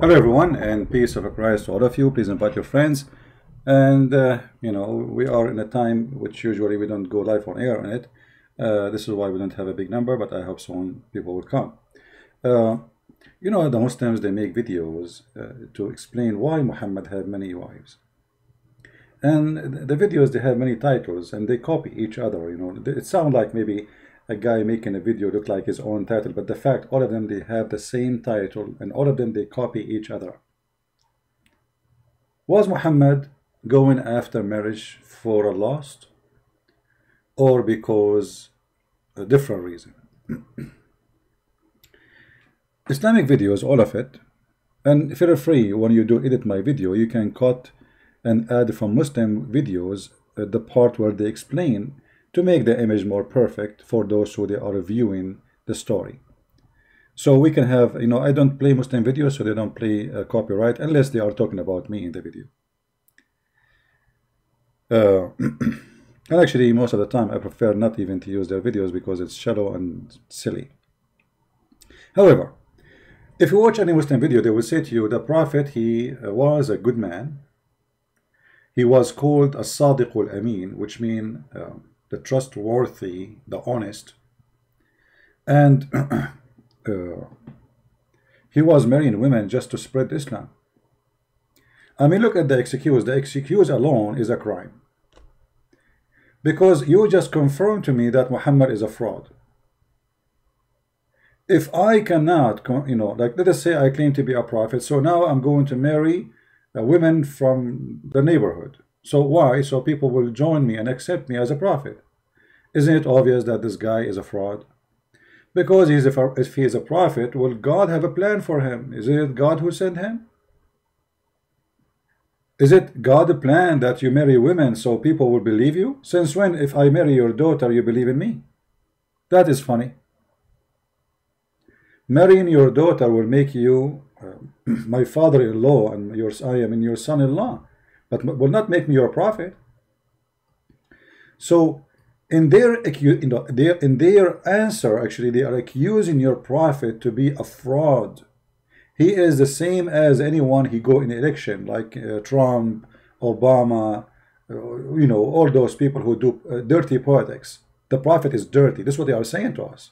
Hello everyone, and peace of Christ to all of you. Please invite your friends. And we are in a time which usually we don't go live on air on it. This is why we don't have a big number, but I hope soon people will come. The Muslims, they make videos to explain why Muhammad had many wives. And the videos, they have many titles and they copy each other. It sounds like maybe a guy making a video look like his own title, but the fact all of them, they have the same title, and all of them, they copy each other. Was Muhammad going after marriage for a lust, or because a different reason? Islamic videos, all of it, and feel free when you do edit my video, you can cut and add from Muslim videos the part where they explain, to make the image more perfect for those who they are viewing the story. So we can have, I don't play Muslim videos, so they don't play copyright unless they are talking about me in the video. And actually, most of the time, I prefer not even to use their videos because it's shallow and silly. However, if you watch any Muslim video, they will say to you, the Prophet, he was a good man. He was called a Sadiqul Amin, which means the trustworthy, the honest, and he was marrying women just to spread Islam. I mean, look at the excuse. The excuse alone is a crime, because you just confirmed to me that Muhammad is a fraud. If I cannot, like let us say I claim to be a prophet, so now I'm going to marry women from the neighborhood. So why? So people will join me and accept me as a prophet. Isn't it obvious that this guy is a fraud? Because if he is a prophet, will God have a plan for him? Is it God who sent him? Is it God plan that you marry women so people will believe you? Since when, if I marry your daughter, you believe in me? That is funny. Marrying your daughter will make you my father-in-law, and I am your son-in-law, but will not make me your prophet. So in their answer, actually, they are accusing your prophet to be a fraud. He is the same as anyone he go in election, like Trump, Obama, all those people who do dirty politics. The prophet is dirty. This is what they are saying to us.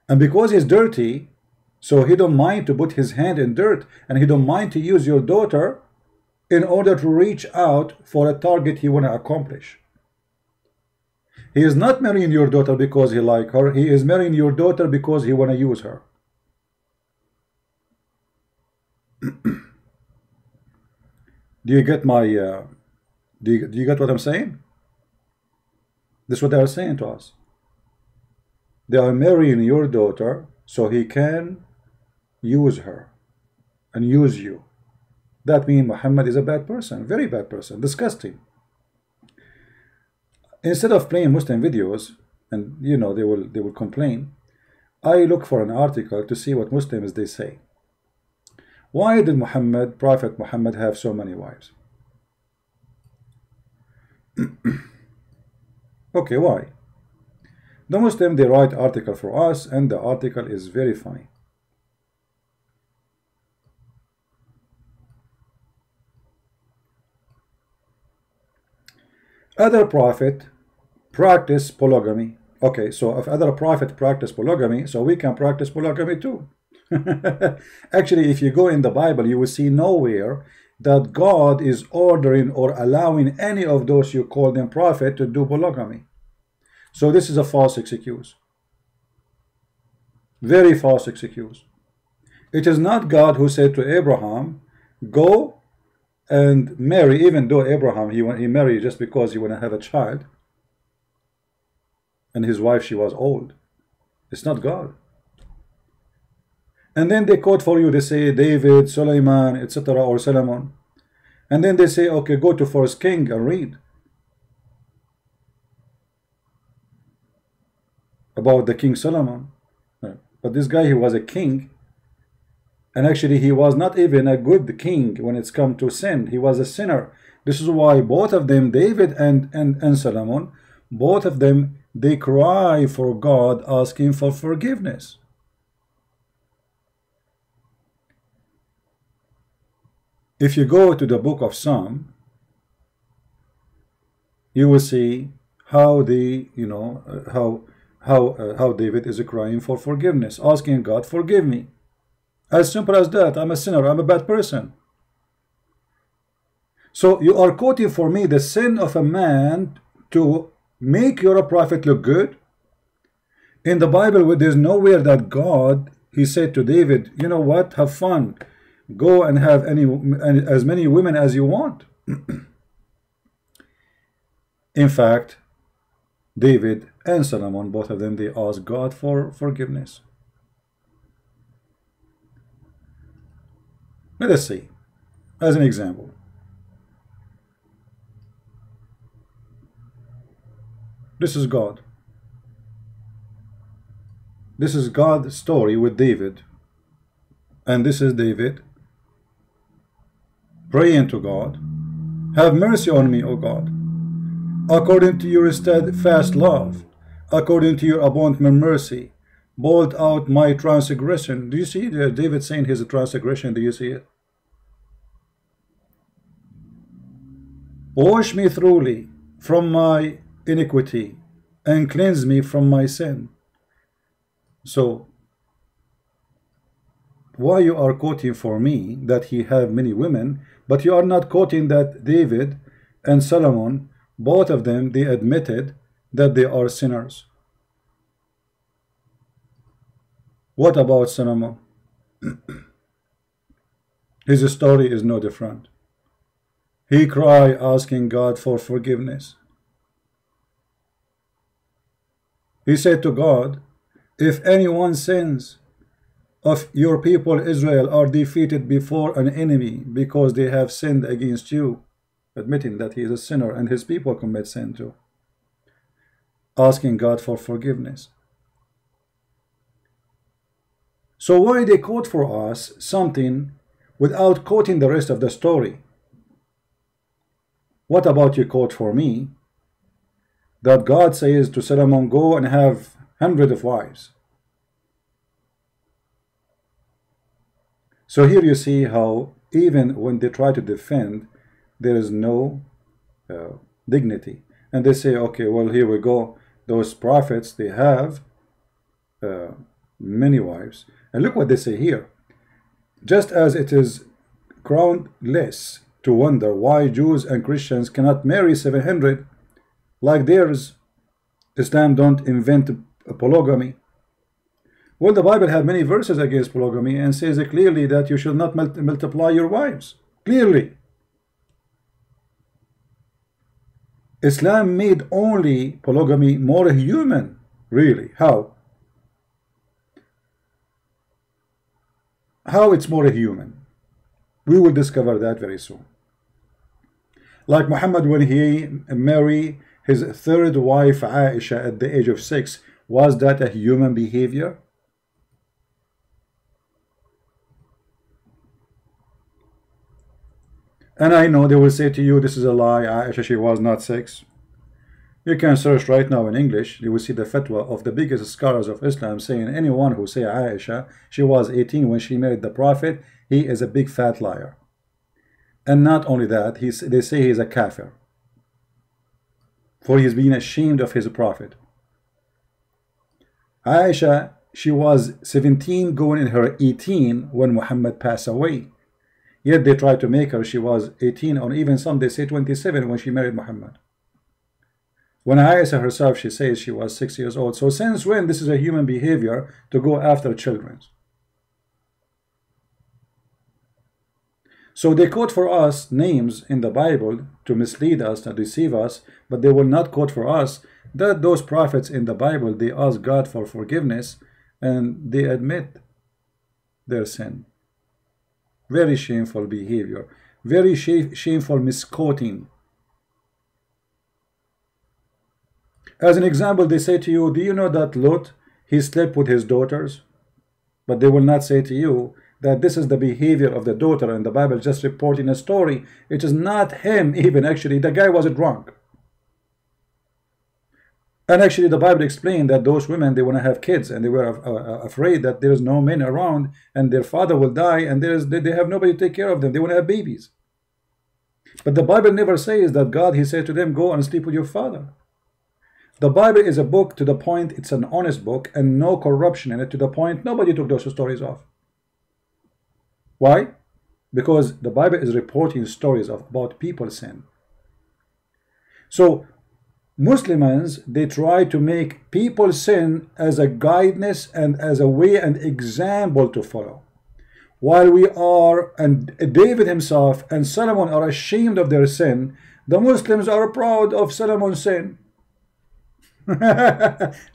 And because he's dirty, so he don't mind to put his hand in dirt, and he don't mind to use your daughter in order to reach out for a target he want to accomplish. He is not marrying your daughter because he like her. He is marrying your daughter because he want to use her. Do you get my do you get what I'm saying? This is what they are saying to us. They are marrying your daughter so he can use her and use you. That means Muhammad is a bad person, very bad person, disgusting. Instead of playing Muslim videos, and they will complain, I look for an article to see what Muslims they say. Why did Prophet Muhammad have so many wives? Okay, why? The Muslim, they write article for us, and the article is very funny. Other prophet practice polygamy. Okay, so if other prophet practice polygamy, so we can practice polygamy too. Actually, if you go in the Bible, you will see nowhere that God is ordering or allowing any of those you call them prophet to do polygamy. So this is a false excuse. Very false excuse. It is not God who said to Abraham, go and marry, even though Abraham, he married just because he want to have a child, and his wife, she was old. It's not God. And then they quote for you, they say David, Solomon, etc., or Solomon, and then they say, okay, go to 1 King and read about the King Solomon. But this guy, he was a king, and actually he was not even a good king when it's come to sin. He was a sinner. This is why both of them, David and Solomon, both of them, they cry for God, asking for forgiveness. if you go to the book of Psalm, you will see how how David is crying for forgiveness, asking God, forgive me. As simple as that. I'm a sinner, I'm a bad person. So you are quoting for me the sin of a man to make your prophet look good? In the Bible, there's nowhere that God, he said to David, you know what, have fun, go and have as many women as you want. In fact, David and Solomon, both of them, they asked God for forgiveness. Let us see, as an example. This is God. This is God's story with David. And this is David praying to God, have mercy on me, O God, according to your steadfast love, according to your abundant mercy, blot out my transgression. Do you see David saying his transgression? Do you see it? Wash me thoroughly from my iniquity and cleanse me from my sin. So why you are quoting for me that he have many women, but you are not quoting that David and Solomon, both of them, they admitted that they are sinners? What about Solomon? His story is no different. He cried asking God for forgiveness. He said to God, if anyone sins of your people Israel are defeated before an enemy because they have sinned against you, admitting that he is a sinner and his people commit sin too, asking God for forgiveness. So why they quote for us something without quoting the rest of the story? What about you quote for me that God says to Solomon, go and have hundreds of wives? So here you see how even when they try to defend, there is no dignity. And they say, okay, well, here we go. Those prophets, they have many wives. And look what they say here. Just as it is groundless to wonder why Jews and Christians cannot marry 700 like theirs, Islam don't invent polygamy. Well, the Bible have many verses against polygamy and says clearly that you should not multiply your wives. Clearly. Islam made only polygamy more human. Really? How? How it's more human? We will discover that very soon. Like Muhammad, when he married his third wife Aisha at the age of 6, was that a human behavior? And I know they will say to you, this is a lie, Aisha, she was not 6. You can search right now in English, you will see the fatwa of the biggest scholars of Islam saying anyone who say Aisha, she was 18 when she married the Prophet, he is a big fat liar. And not only that, they say he is a kafir, for he is being ashamed of his Prophet. Aisha, she was 17 going in her 18 when Muhammad passed away. Yet they tried to make her, she was 18, or even some they say 27 when she married Muhammad. When Aisha herself, she says she was 6 years old. So since when this is a human behavior to go after children? So they quote for us names in the Bible to mislead us, to deceive us, but they will not quote for us that those prophets in the Bible, they ask God for forgiveness and they admit their sin. Very shameful behavior, very shameful misquoting. As an example, they say to you, do you know that Lot, he slept with his daughters? But they will not say to you that this is the behavior of the daughter, and the Bible just reporting a story. It is not him even, actually, the guy was drunk. And actually the Bible explained that those women, they want to have kids, and they were afraid that there is no men around and their father will die, and they have nobody to take care of them. They want to have babies. But the Bible never says that God, he said to them, go and sleep with your father. The Bible is a book to the point, it's an honest book and no corruption in it, to the point nobody took those stories off. Why? Because the Bible is reporting stories about people's sin. So Muslims, they try to make people's sin as a guidance and as a way and example to follow. While we are, and David himself and Solomon are ashamed of their sin, the Muslims are proud of Solomon's sin.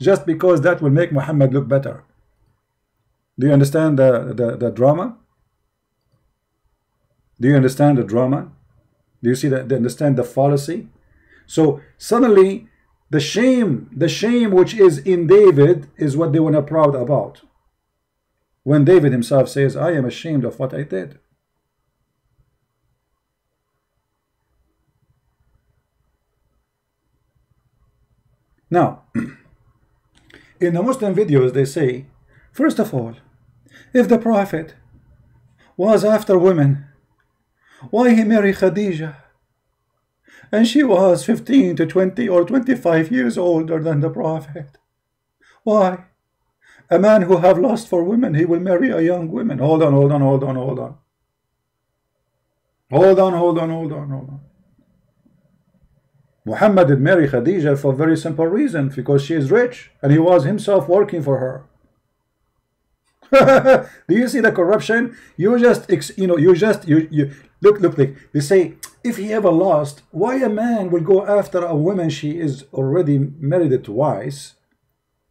Just because that will make Muhammad look better. Do you understand the drama? Do you understand the drama? Do you see that? Do you understand the fallacy? So suddenly the shame which is in David is what they were not proud about. When David himself says, I am ashamed of what I did. Now, in the Muslim videos they say, first of all, if the Prophet was after women, why he married Khadijah? And she was 15 to 20 or 25 years older than the Prophet. Why? A man who have lust for women, he will marry a young woman. Hold on. Muhammad did marry Khadijah for a very simple reason, because she is rich and he was himself working for her. Do you see the corruption? You just, look, like they say, if he ever lost, why a man will go after a woman she is already married twice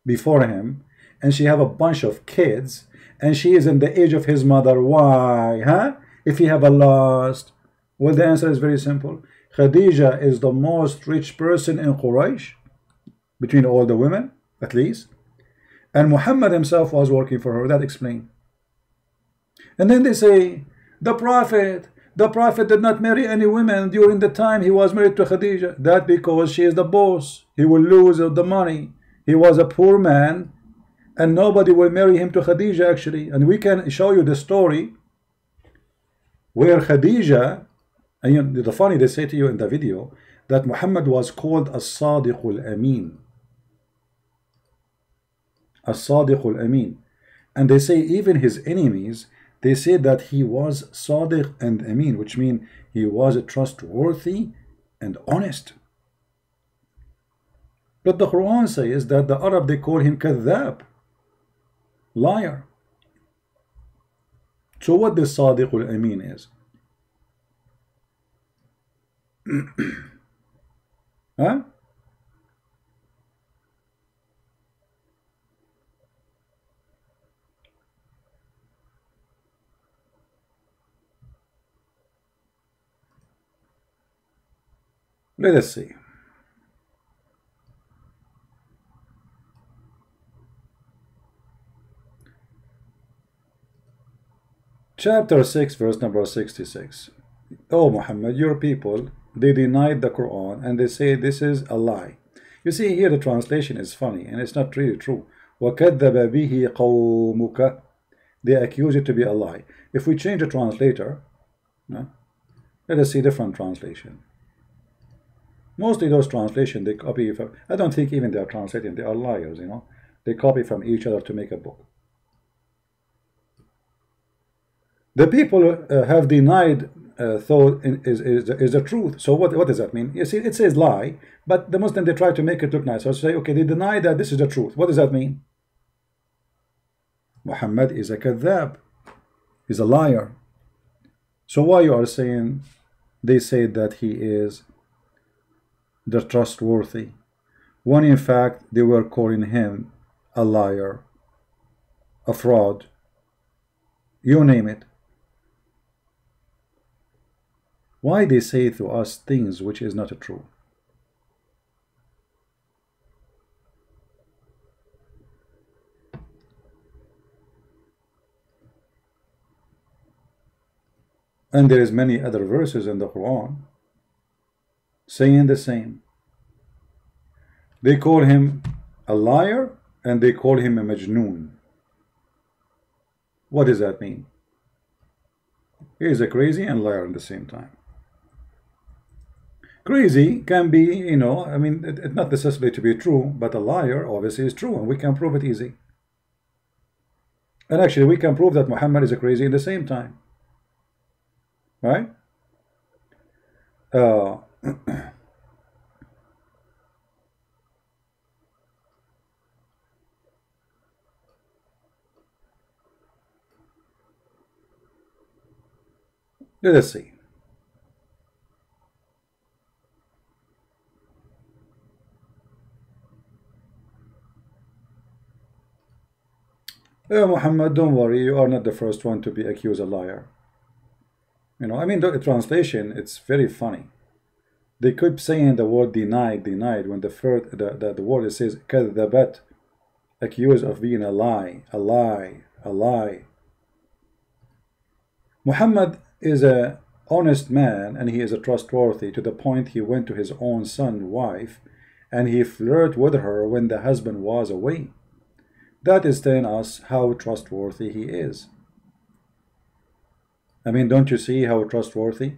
before him, and she have a bunch of kids, and she is in the age of his mother? Why? Huh? If he have a lust? Well, the answer is very simple. Khadijah is the most rich person in Quraysh, between all the women, at least. And Muhammad himself was working for her. That explains. And then they say, the Prophet did not marry any women during the time he was married to Khadijah. That because she is the boss. He will lose the money. He was a poor man, and nobody will marry him to Khadijah, actually. And we can show you the story where Khadijah, and the funny, they say to you in the video that Muhammad was called as-Sadiqul Amin. As-Sadiqul Amin. And they say even his enemies, they say that he was Sadiq and Amin, which means he was trustworthy and honest. But the Quran says that the Arab, they call him Kadhab, liar. So what this Sadiqul Amin is? Huh? Let us see. Chapter 6, verse number 66. Oh Muhammad, your people, they denied the Quran and they say this is a lie. You see here the translation is funny and it's not really true. وَكَذَّبَ بِهِ قَوْمُكَ. They accuse it to be a lie. If we change the translator, let us see different translation. Mostly those translations they copy from, I don't think even they are translating, they are liars, They copy from each other to make a book. The people have denied thought is the truth. So what does that mean? You see, it says lie, but the Muslim, they try to make it look nice. So say, okay, they deny that this is the truth. What does that mean? Muhammad is a kadhab. He's a liar. So why you are saying they say that he is the trustworthy, when in fact they were calling him a liar, a fraud, you name it? Why they say to us things which is not true? And there is many other verses in the Quran saying the same. They call him a liar and they call him a majnoon. What does that mean? He is a crazy and liar at the same time. Crazy can be, you know, I mean, it's not necessarily to be true, but a liar obviously is true, and we can prove it easy. And actually, we can prove that Muhammad is a crazy at the same time. Right? Let us see. Muhammad, don't worry, you are not the first one to be accused a liar. You know, I mean, the translation, it's very funny. They keep saying the word denied, denied, when the word says كذبت, accused of being a lie, a lie, a lie. Muhammad is a honest man, and he is a trustworthy to the point he went to his own son's wife and he flirted with her when the husband was away. That is telling us how trustworthy he is. I mean, don't you see how trustworthy?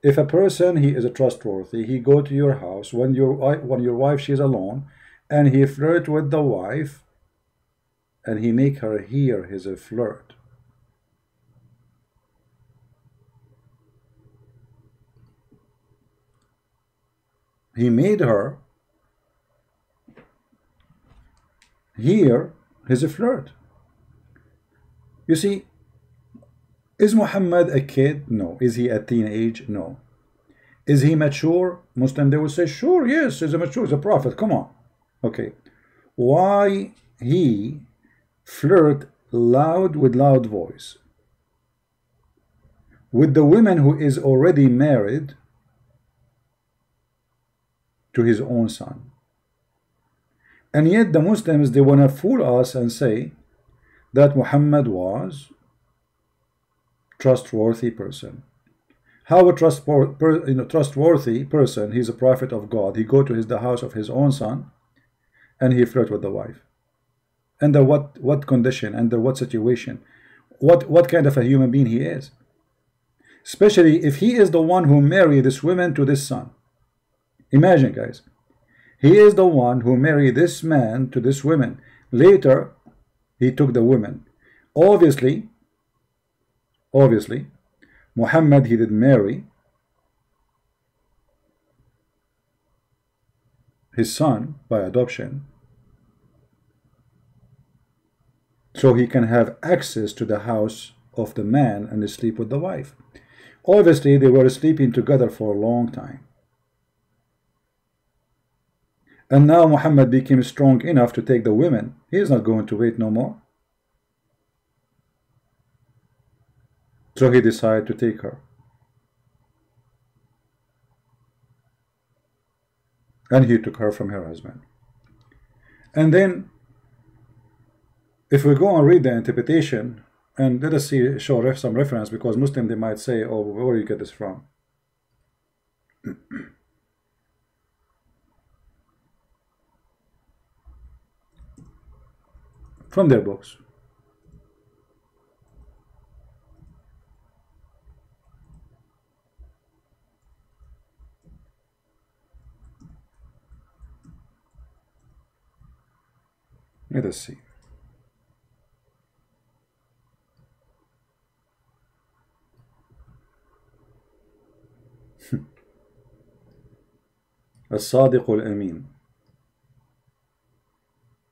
If a person, he is a trustworthy, he go to your house when your wife, she's alone, and he flirt with the wife, and he make her hear his flirt. He made her hear his flirt. You see, is Muhammad a kid? No. Is he a teenage? No. Is he mature? Muslim, they will say, sure, yes, he's a mature, he's a prophet, come on. Okay. Why he flirt loud with loud voice with the woman who is already married to his own son? And yet the Muslims, they want to fool us and say that Muhammad was trustworthy person. How a trustworthy person, he's a prophet of God, he go to the house of his own son and he flirt with the wife. Under what condition, under what situation, what kind of a human being he is? Especially if he is the one who married this woman to this son. Imagine, guys, he is the one who married this man to this woman. Later he took the woman. Obviously Muhammad, he did marry his son by adoption, so he can have access to the house of the man and sleep with the wife. Obviously they were sleeping together for a long time, and now Muhammad became strong enough to take the women. He is not going to wait no more. So he decided to take her. And he took her from her husband. And then, if we go and read the interpretation, and let us see, show some reference, because Muslim, they might say, oh, where do you get this from? From their books. Let us see. الصادق الأمين.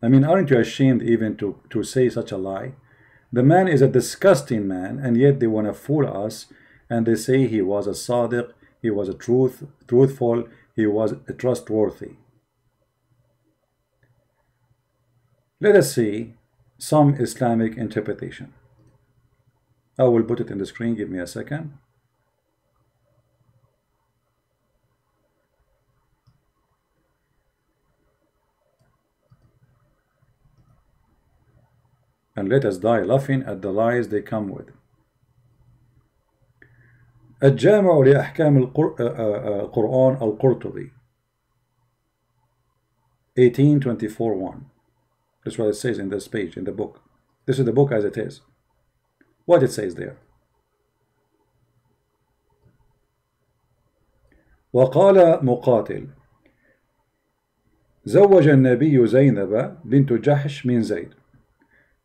I mean, aren't you ashamed even to say such a lie? The man is a disgusting man, and yet they want to fool us, and they say he was a sadiq, he was a truthful, he was a trustworthy. Let us see some Islamic interpretation. I will put it in the screen, give me a second. And let us die laughing at the lies they come with. الجامع لأحكام القرآن القرطبي. 18:24:1. That's what it says in this page in the book. This is the book as it is. What it says there. وقال مقاتل زوج النبي زينب بنت جحش من زيد.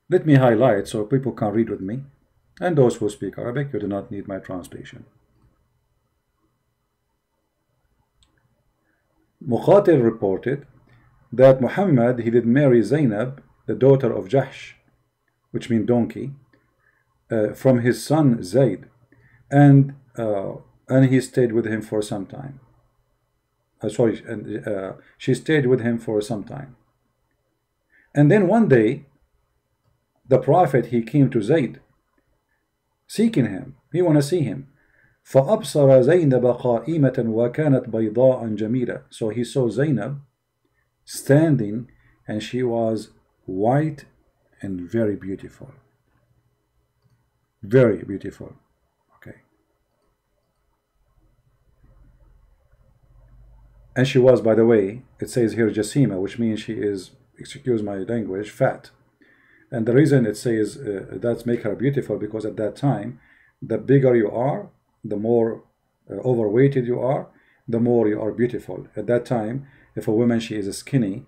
Let me highlight so people can read with me, and those who speak Arabic, you do not need my translation. Muqatil reported that Muhammad, he did marry Zainab, the daughter of Jahsh, which means donkey, from his son Zayd, and he stayed with him for some time. She stayed with him for some time. And then one day, the Prophet, he came to Zayd, seeking him. He want to see him. فأبصر زينب قائمة وكانت بيضاء جميلة. So he saw Zainab standing, and she was white and very beautiful. Very beautiful. Okay. And she was, by the way, it says here Jasima, which means she is, excuse my language, fat. And the reason it says that's make her beautiful, because at that time, the bigger you are, the more overweighted you are, the more you are beautiful. At that time, if a woman, she is skinny,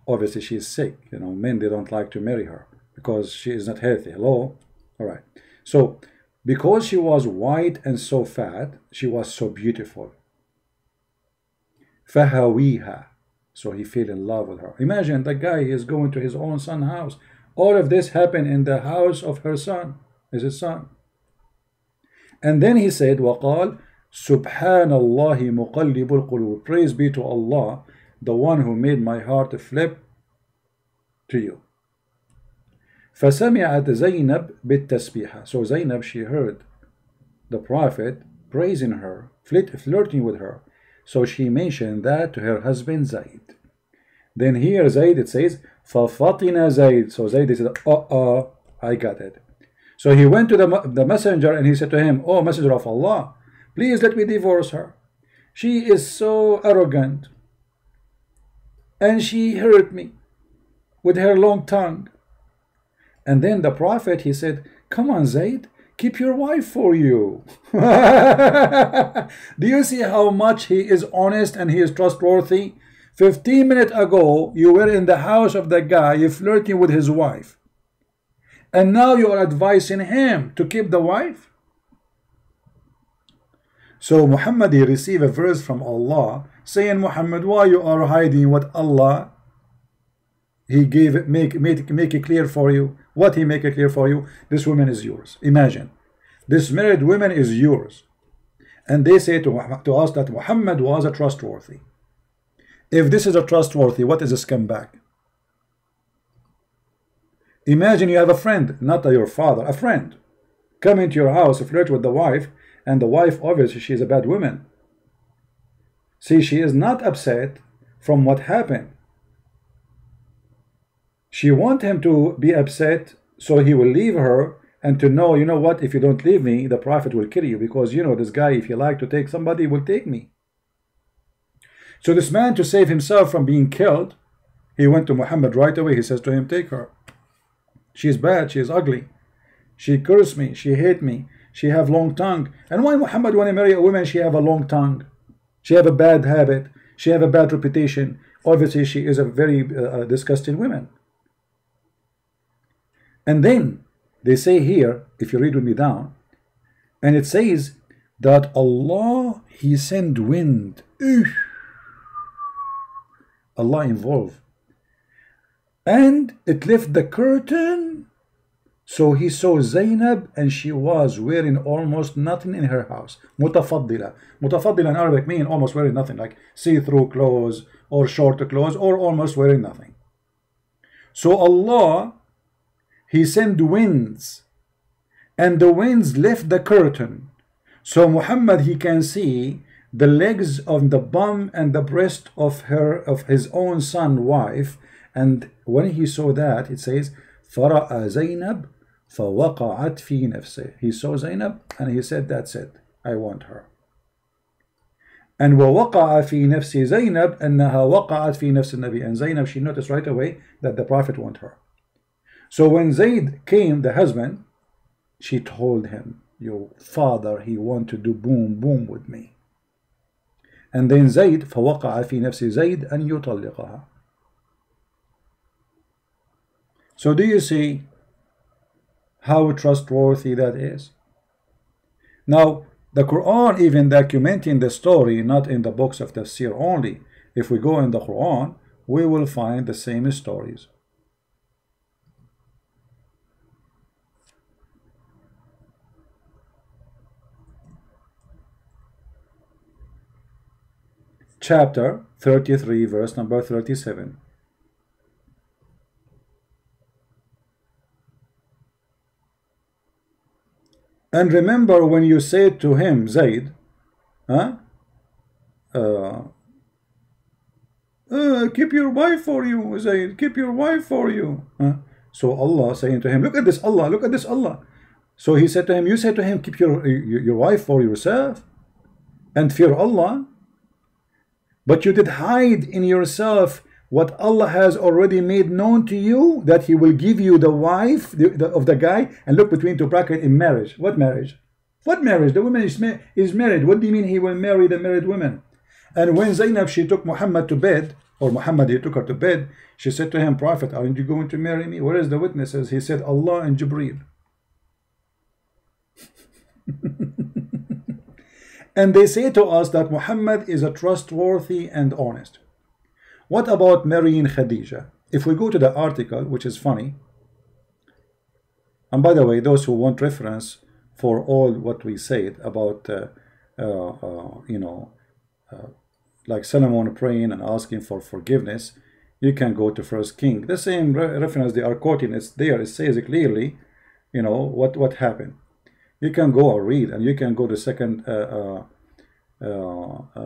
obviously she is sick. You know, men, they don't like to marry her because she is not healthy. Hello? All right. So, because she was white and so fat, she was so beautiful. فَهَوِيهَا. So he fell in love with her. Imagine the guy is going to his own son's house. All of this happened in the house of her son, is his son. And then he said, وَقَالْ سُبْحَانَ اللَّهِ مُقَلِّبُ الْقُلُوبِ. Praise be to Allah, the one who made my heart flip to you. فَسَمِعَتْ زَيْنَبْ بِالتَّسْبِيحَ. So Zainab, she heard the Prophet praising her, flirting with her. So she mentioned that to her husband Zayd. Then here Zayd, it says, فَفَطِنَ Zayd. So Zayd said, I got it. So he went to the messenger and he said to him, oh, messenger of Allah, please let me divorce her. She is so arrogant, and she hurt me with her long tongue. And then the Prophet, he said, come on, Zayd, keep your wife for you. Do you see how much he is honest and he is trustworthy? 15 minutes ago, you were in the house of the guy, you flirting with his wife. And now you are advising him to keep the wife? So Muhammad, he received a verse from Allah saying, Muhammad, why you are hiding what Allah, he gave it, make it clear for you. What he make it clear for you? This woman is yours. Imagine, this married woman is yours. And they say to us that Muhammad was a trustworthy. If this is a trustworthy, what is a scumbag? Imagine you have a friend, not your father, a friend, come into your house, flirt with the wife, and the wife, obviously, she is a bad woman. See, she is not upset from what happened. She wants him to be upset so he will leave her, and to know, you know what, if you don't leave me, the Prophet will kill you, because, you know, this guy, if he like to take somebody, will take me. So this man, to save himself from being killed, he went to Muhammad right away. He says to him, take her. She is bad, she is ugly. She cursed me, she hate me, she have long tongue. And why Muhammad want to marry a woman, she have a long tongue? She have a bad habit, she have a bad reputation. Obviously, she is a very disgusting woman. And then, they say here, if you read with me down, and it says that Allah, he sent wind. Allah involved. And it left the curtain, so he saw Zainab, and she was wearing almost nothing in her house. Mutafaddila. Mutafaddila in Arabic mean almost wearing nothing, like see-through clothes or short clothes, or almost wearing nothing. So Allah, he sent winds, and the winds left the curtain. So Muhammad, he can see the legs of the bum and the breast of his own son wife. And when he saw that, it says, فَرَأَ زَيْنَبْ فَوَقَعَتْ فِي نَفْسِهِ. He saw Zainab and he said, that's it, I want her. And وَوَقَعَ فِي نَفْسِ زَيْنَبْ أَنَّهَا وَقَعَتْ فِي نَفْسِ النَّبِي. And Zainab, she noticed right away that the Prophet wanted her. So when Zayd came, the husband, she told him, your father, he want to do boom boom with me. And then Zayd, فَوَقَعَ فِي نَفْسِ زَيْد أَنْ يُطَلِّقَهَا. So do you see how trustworthy that is? Now, the Quran even documenting the story, not in the books of tafsir only. If we go in the Quran, we will find the same stories. Chapter 33, verse number 37. And remember when you said to him, Zayd, keep your wife for you, Zayd, keep your wife for you. So Allah saying to him, look at this Allah, look at this Allah. So he said to him, you said to him, keep your wife for yourself and fear Allah, but you did hide in yourself what Allah has already made known to you, that he will give you the wife of the guy. And look between two brackets, in marriage. What marriage? What marriage? The woman is married. What do you mean he will marry the married woman? And when Zainab, she took Muhammad to bed, or Muhammad, he took her to bed, she said to him, Prophet, aren't you going to marry me? Where is the witnesses? He said, Allah and Jibreel. And they say to us that Muhammad is a trustworthy and honest. What about marrying Khadija? If we go to the article, which is funny, and by the way, those who want reference for all what we said about, like Solomon praying and asking for forgiveness, you can go to First King. The same reference they are quoting is there. It says clearly, what happened. You can go or read, and you can go to Second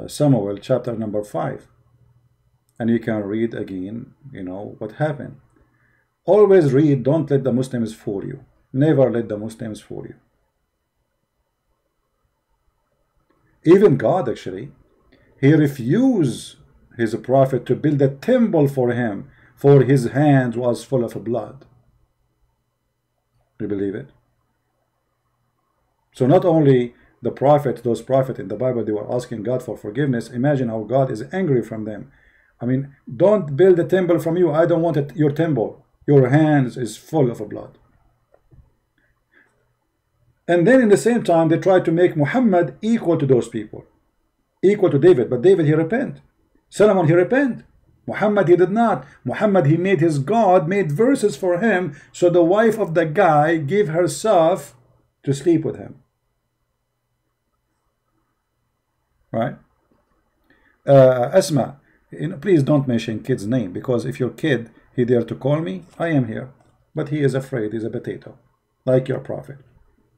Samuel chapter number 5. And you can read again, what happened. Always read, don't let the Muslims fool you. Never let the Muslims fool you. Even God, actually, he refused his prophet to build a temple for him, for his hand was full of blood. You believe it? So not only the prophet, those prophets in the Bible, they were asking God for forgiveness. Imagine how God is angry from them. I mean, don't build a temple from you. I don't want it, your temple. Your hands is full of blood. And then in the same time, they tried to make Muhammad equal to those people. Equal to David. But David, he repent. Solomon, he repent. Muhammad, he did not. Muhammad, he made his God, made verses for him. So the wife of the guy gave herself to sleep with him. Right? Asma, please don't mention kid's name, because if your kid, he dare to call me, I am here. But he is afraid, he's a potato, like your prophet.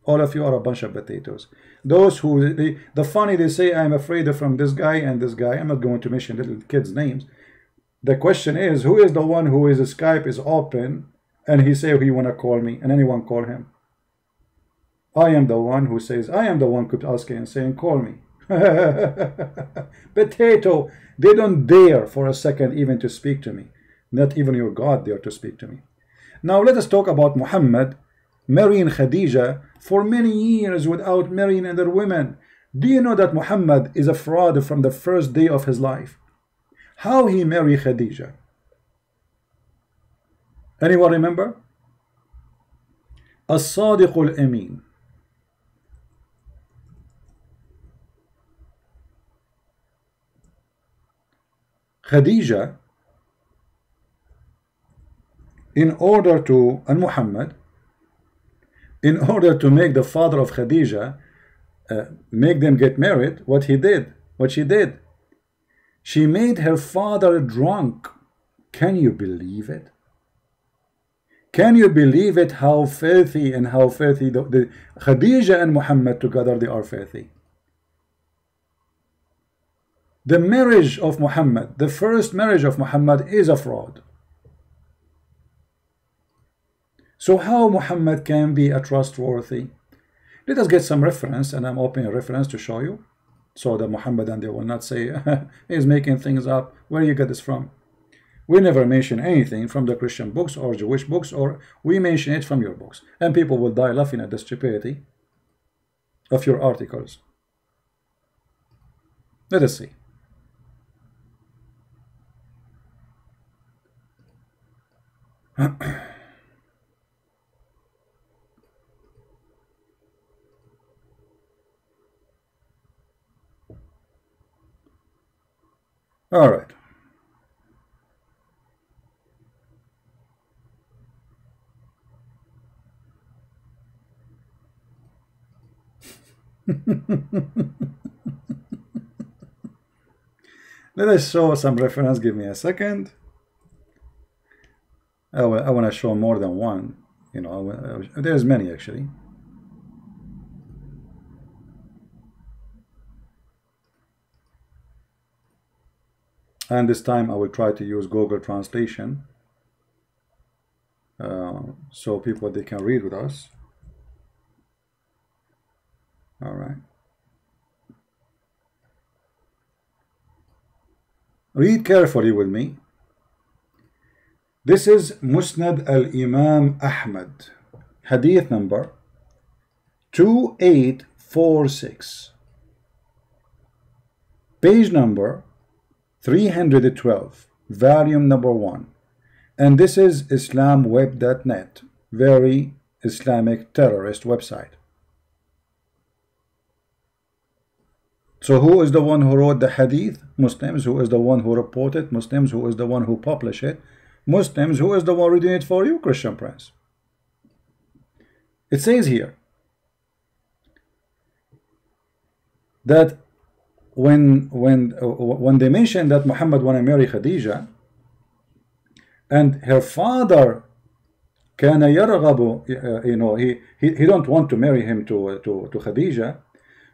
All of you are a bunch of potatoes. Those who, the funny, they say, I'm afraid from this guy and this guy. I'm not going to mention little kids' names. The question is, who is the one who is Skype is open and he say he want to call me and anyone call him? I am the one who says, I am the one could ask and saying, call me. Potato, they don't dare for a second even to speak to me. Not even your God dare to speak to me. Now let us talk about Muhammad marrying Khadija for many years without marrying other women. Do you know that Muhammad is a fraud from the first day of his life? How he married Khadija? Anyone remember? As-Sadiq al-Amin. Khadija, in order to, and Muhammad, in order to make the father of Khadija, make them get married, what she did, she made her father drunk. Can you believe it? Can you believe it? How filthy and how filthy the Khadija and Muhammad together, they are filthy. The marriage of Muhammad, the first marriage of Muhammad, is a fraud. So how Muhammad can be a trustworthy? Let us get some reference, and I'm opening a reference to show you so the Muhammadan, they will not say he's making things up. Where you get this from? We never mention anything from the Christian books or Jewish books, or we mention it from your books, and people will die laughing at the stupidity of your articles. Let us see. All right. Let us show some reference. Give me a second. I want to show more than one. You know, there's many actually. And this time I will try to use Google Translation, so people, they can read with us. All right. Read carefully with me. This is Musnad al-Imam Ahmad, hadith number 2846, page number 312, volume number 1. And this is islamweb.net, very Islamic terrorist website. So who is the one who wrote the hadith? Muslims. Who is the one who reported? Muslims. Who is the one who published it? Muslims. Who is the one reading it for you? Christian Prince. It says here that when they mentioned that Muhammad want to marry Khadija, and her father كان يرغب, you know, he don't want to marry him to Khadija.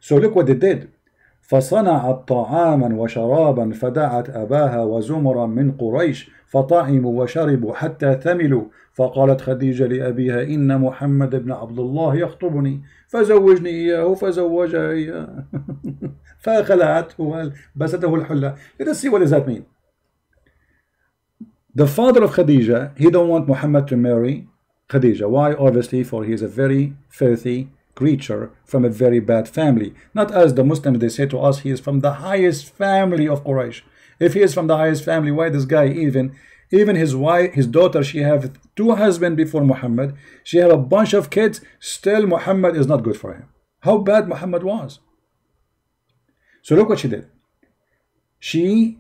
So look what they did. فصنعت طعاما وشرابا فدعت أباها وزمرا من قريش فطعموا وشربوا حتى ثملوا فقالت خديجة لأبيها إن محمد بن عبد الله يخطبني فزوجني إياه فزوجها إياه فخلعته وبسته الحلة. Let us see what does that mean. The father of Khadija, he don't want Muhammad to marry Khadija. Why? Obviously, for he is a very filthy creature from a very bad family. Not as the Muslims, they say to us, he is from the highest family of Quraysh. If he is from the highest family, why this guy, even his wife, his daughter, she have 2 husbands before Muhammad, she have a bunch of kids, still Muhammad is not good for him. How bad Muhammad was. So look what she did. She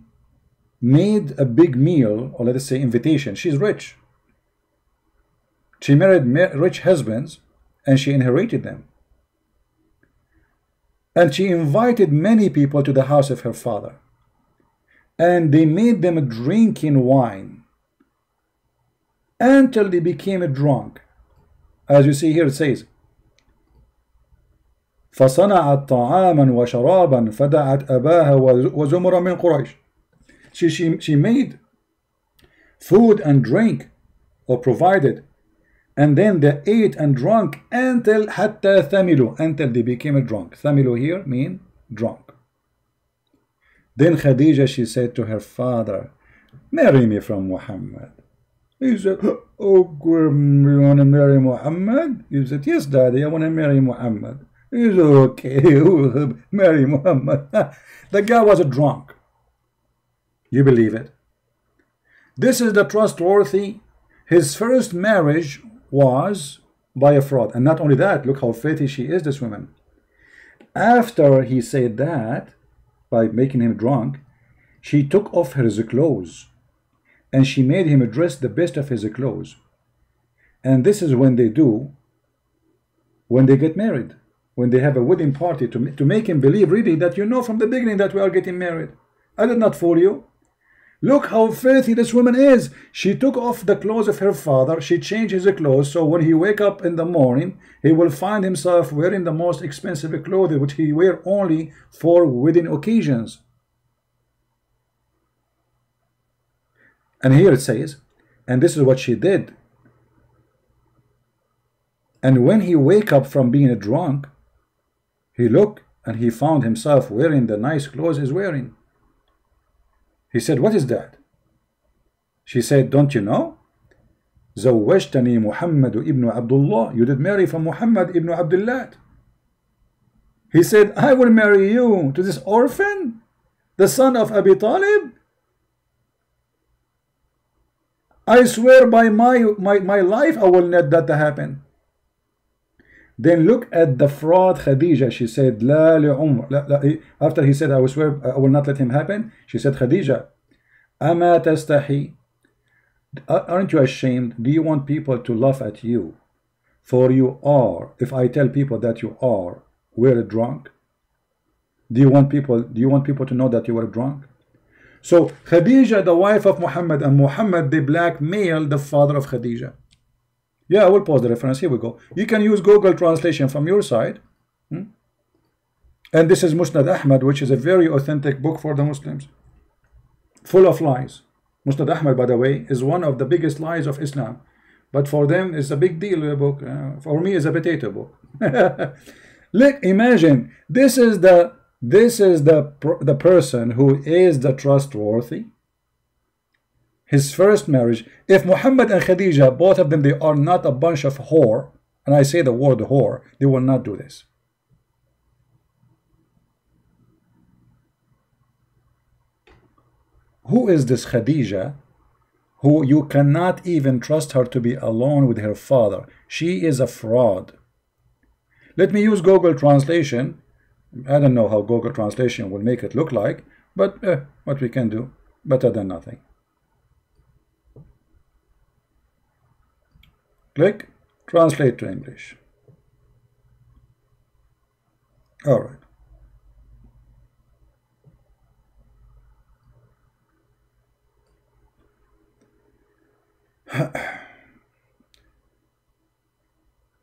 made a big meal, or let us say invitation. She's rich. She married rich husbands, and she inherited them. And she invited many people to the house of her father. And they made them drinking wine until they became drunk. As you see here, it says, فصنعت طعاما وشرابا فدعت أباها وزمرا من قريش. She made food and drink, or provided, and then they ate and drank until حتى ثملوا, until they became drunk. ثملوا here mean drunk. Then Khadija, she said to her father, marry me from Muhammad. He said, oh, you want to marry Muhammad? He said, yes, daddy, I want to marry Muhammad. He said, okay, marry Muhammad. The guy was a drunk. You believe it? This is the trustworthy. His first marriage was by a fraud. And not only that, look how filthy she is, this woman. After he said that, by making him drunk, she took off his clothes and she made him dress the best of his clothes. And this is when they do, when they get married, when they have a wedding party, to make him believe really that you know from the beginning that we are getting married. I did not fool you. Look how filthy this woman is. She took off the clothes of her father. She changed his clothes, so when he wake up in the morning, he will find himself wearing the most expensive clothing, which he wear only for wedding occasions. And here it says, and this is what she did. And when he wake up from being drunk, he look and he found himself wearing the nice clothes he's wearing. He said, what is that? She said, don't you know? زوجتني محمد ابن عبد الله. You did marry from Muhammad ibn Abdullah. He said, I will marry you to this orphan, the son of Abi Talib. I swear by my life, I will not let that happen. Then look at the fraud Khadija. She said, لا لعمر. لا. After he said, I will swear, I will not let him happen. She said, Khadija, أما تستحي? Aren't you ashamed? Do you want people to laugh at you? For you are, if I tell people that you are, were drunk. Do you want people to know that you were drunk? So Khadija, the wife of Muhammad, and Muhammad, they blackmailed the father of Khadija. Yeah, I will pause the reference. Here we go. You can use Google translation from your side. And this is Musnad Ahmad, which is a very authentic book for the Muslims, full of lies. Musnad Ahmad, by the way, is one of the biggest lies of Islam, but for them it's a big deal book. For me, it's a potato book. Look, imagine this is the person who is the trustworthy. His first marriage. If Muhammad and Khadija, both of them, they are not a bunch of whore, and I say the word whore, they will not do this. Who is this Khadija, who you cannot even trust her to be alone with her father? She is a fraud. Let me use Google translation. I don't know how Google translation will make it look like, but what we can do, better than nothing. Click, translate to English. All right.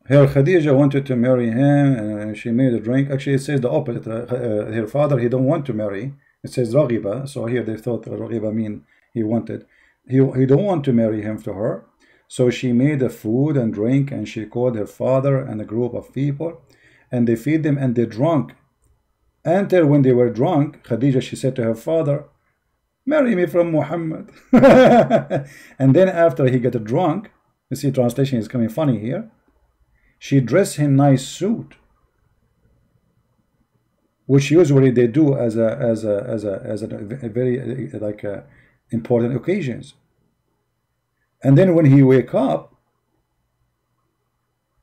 Her Khadija wanted to marry him, and she made a drink. Actually, it says the opposite. Her father, he don't want to marry. It says Raghiba. So here they thought Raghiba mean he wanted. He don't want to marry him to her. So she made a food and drink, and she called her father and a group of people, and they feed them, and they drunk. Until when they were drunk, Khadija, she said to her father, marry me from Muhammad. And then after he got drunk, you see, translation is coming funny here. She dressed him nice suit, which usually they do as a very like important occasions. And then when he wake up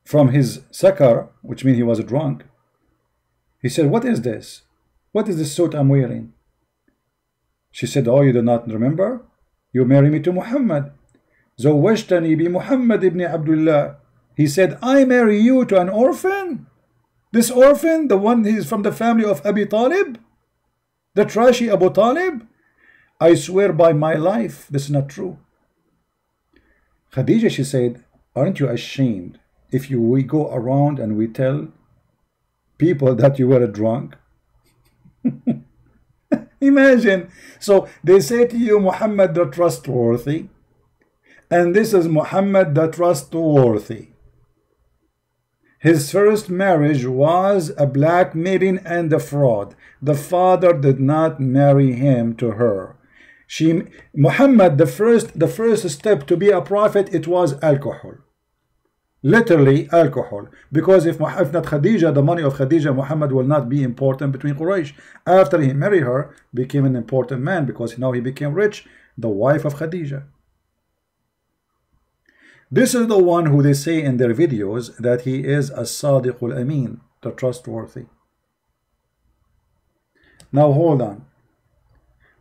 from his sakar, which means he was drunk, he said, what is this? What is this suit I'm wearing? She said, oh, you do not remember? You marry me to Muhammad. زوجتني بمحمد ابن عبد الله. He said, I marry you to an orphan? This orphan, the one who is from the family of Abi Talib? The trashy Abu Talib? I swear by my life, this is not true. Khadija, she said, aren't you ashamed if we go around and we tell people that you were drunk? Imagine. So they say to you, Muhammad the trustworthy, and this is Muhammad the trustworthy. His first marriage was a blackmailing and a fraud. The father did not marry him to her. Muhammad, the first step to be a prophet, it was alcohol. Literally alcohol. Because if not Khadija, the money of Khadija, Muhammad will not be important between Quraysh. After he married her, became an important man because now he became rich, the wife of Khadija. This is the one who they say in their videos that he is a Sadiqul Amin, the trustworthy. Now hold on.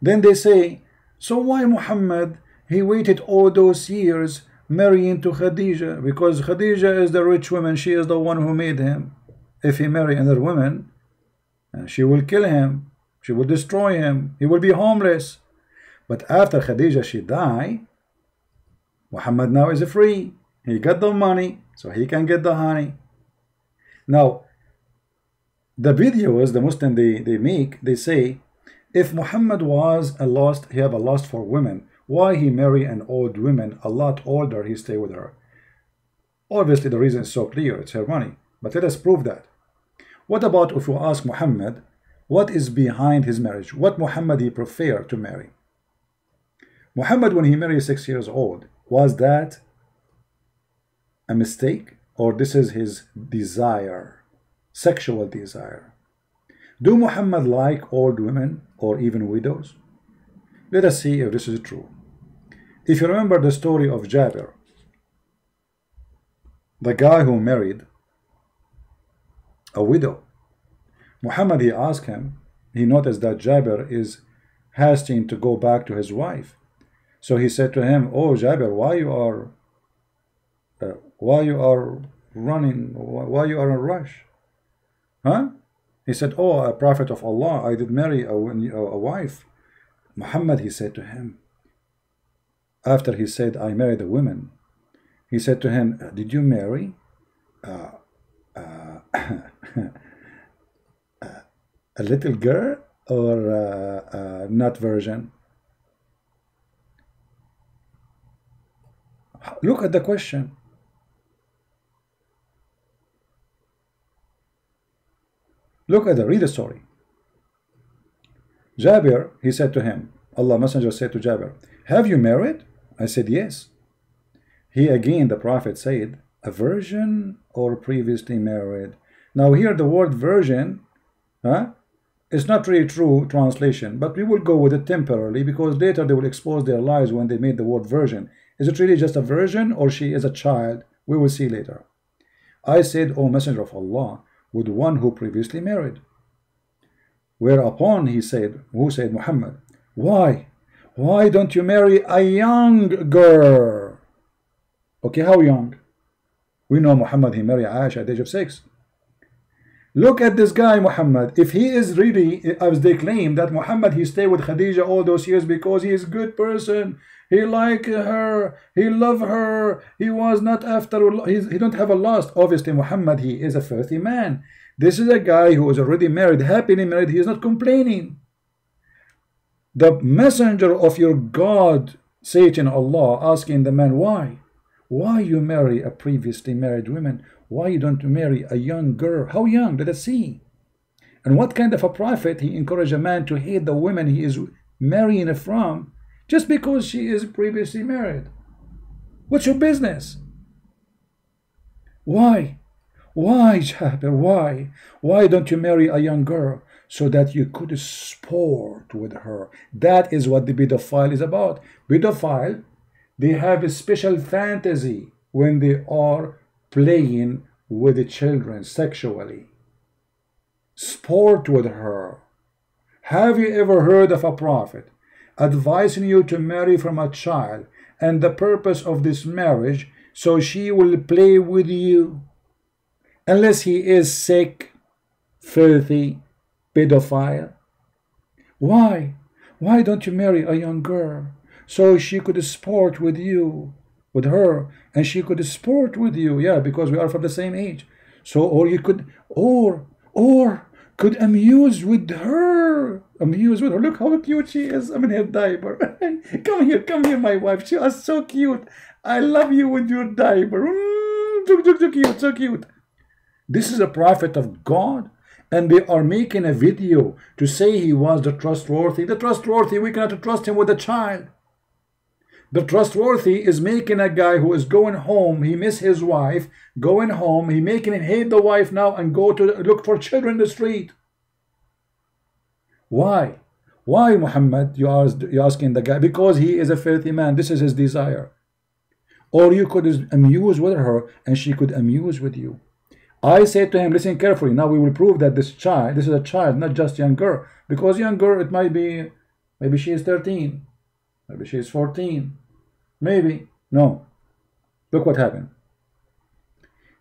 Then they say, so why Muhammad, he waited all those years marrying to Khadija? Because Khadija is the rich woman, she is the one who made him. If he marry another woman, she will kill him, she will destroy him, he will be homeless. But after Khadija, she died, Muhammad now is free. He got the money, so he can get the honey. Now, the videos the Muslim they make, they say, if Muhammad was he have a lust for women, why he marry an old woman, a lot older, he stay with her? Obviously, the reason is so clear, it's her money. But let us prove that. What about if we ask Muhammad, what is behind his marriage? What Muhammad he preferred to marry? Muhammad, when he married 6 years old, was that a mistake, or this is his desire, sexual desire? Do Muhammad like old women or even widows? Let us see if this is true. If you remember the story of Jabir, the guy who married a widow, Muhammad, he asked him, he noticed that Jabir is hasting to go back to his wife. So he said to him, oh Jabir, why you are running, why you are in a rush? Huh? He said, oh, a prophet of Allah, I did marry a wife. Muhammad, he said to him, after he said, I married a woman, he said to him, did you marry a little girl or not virgin? Look at the question. Look at read the story. Jabir, he said to him, Allah Messenger said to Jabir, have you married? I said, yes. He again, the Prophet said, a virgin or previously married? Now here the word virgin, it's not really true translation, but we will go with it temporarily because later they will expose their lies when they made the word virgin. Is it really just a virgin or she is a child? We will see later. I said, O Messenger of Allah, with one who previously married. Whereupon he said, who said, Muhammad, why don't you marry a young girl? Okay, how young? We know Muhammad, he married Aisha at the age of 6. Look at this guy Muhammad. If he is really, as they claim, that Muhammad he stayed with Khadija all those years because he is a good person, he liked her, he loved her, he was not after, he don't have a lust. Obviously Muhammad, he is a filthy man. This is a guy who is already married, happily married, he is not complaining. The messenger of your God, Satan, Allah, asking the man, why you marry a previously married woman? Why you don't marry a young girl? How young? Let us see. And what kind of a prophet he encouraged a man to hate the woman he is marrying from just because she is previously married? What's your business? Why Jabir, why don't you marry a young girl so that you could sport with her? That is what the pedophile is about. Pedophile, they have a special fantasy when they are playing with the children sexually. Sport with her. Have you ever heard of a prophet advising you to marry from a child and the purpose of this marriage so she will play with you? Unless he is sick, filthy, pedophile. Why don't you marry a young girl so she could sport with you, with her, and she could sport with you? Yeah, because we are from the same age. So, or you could, or could amuse with her. Look how cute she is. I'm in her diaper. Come here, my wife. She is so cute. I love you with your diaper. So cute. This is a prophet of God, and they are making a video to say he was the trustworthy. The trustworthy, we cannot trust him with a child. The trustworthy is making a guy who is going home, he miss his wife, going home, he making him hate the wife now and go to look for children in the street. Why Muhammad, you asking the guy? Because he is a filthy man. This is his desire. Or you could amuse with her and she could amuse with you. I said to him, listen carefully. Now we will prove that this is a child, not just young girl. Because young girl, it might be, maybe she is 13. Maybe she is 14. Maybe. No. Look what happened.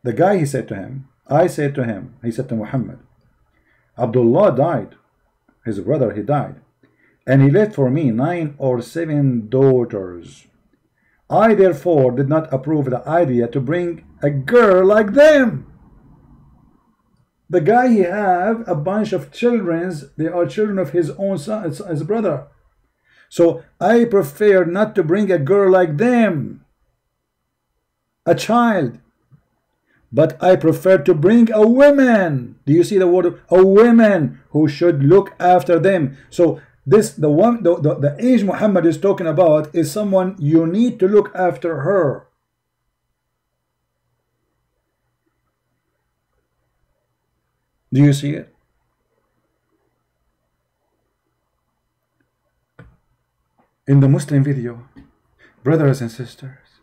The guy, he said to him, he said to Muhammad, Abdullah died. His brother, he died. And he left for me 9 or 7 daughters. I therefore did not approve the idea to bring a girl like them. The guy, he have a bunch of children. They are children of his own son, his brother. So I prefer not to bring a girl like them, a child. but I prefer to bring a woman. Do you see the word? A woman who should look after them. So this, the age Muhammad is talking about is someone you need to look after her. Do you see it? In the Muslim video, brothers and sisters,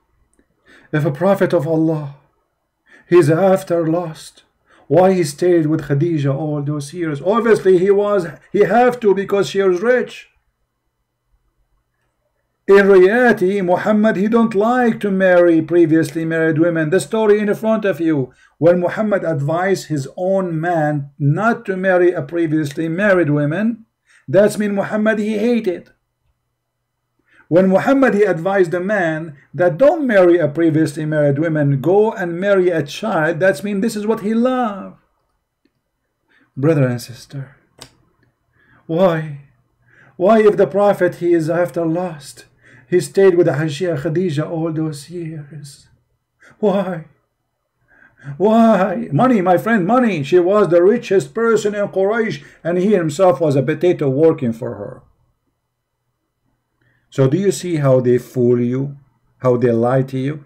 if a prophet of Allah, he's after lust, why he stayed with Khadija all those years? Obviously he have to, because she was rich. In reality, Muhammad, he don't like to marry previously married women. The story in front of you, when Muhammad advised his own man not to marry a previously married woman, that's mean Muhammad he hated. When Muhammad he advised the man that don't marry a previously married woman, go and marry a child, that's mean this is what he loved. Brother and sister, why if the prophet he is after lust, he stayed with the Hajjia Khadija all those years? Why? Money, my friend, money. She was the richest person in Quraysh, and he himself was a potato working for her. So do you see how they fool you, how they lie to you?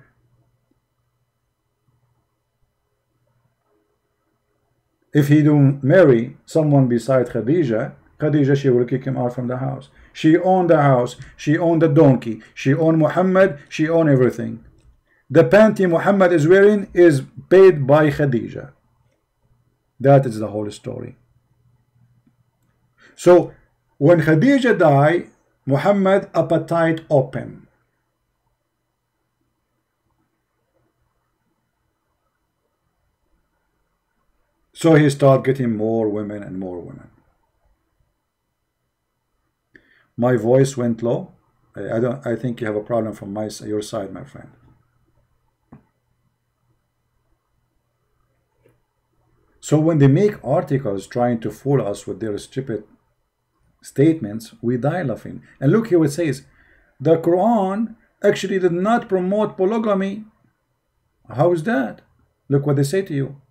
If he don't marry someone beside Khadija, she will kick him out from the house. She owned the house, she owned the donkey, she owned Muhammad, she owned everything. The panty Muhammad is wearing is paid by Khadija. That is the whole story. So when Khadija died, Muhammad appetite open. So he started getting more women and more women. My voice went low. I think you have a problem from your side, my friend. So when they make articles trying to fool us with their stupid statements, we die laughing. And look here, it says the Quran actually did not promote polygamy. How is that? Look what they say to you.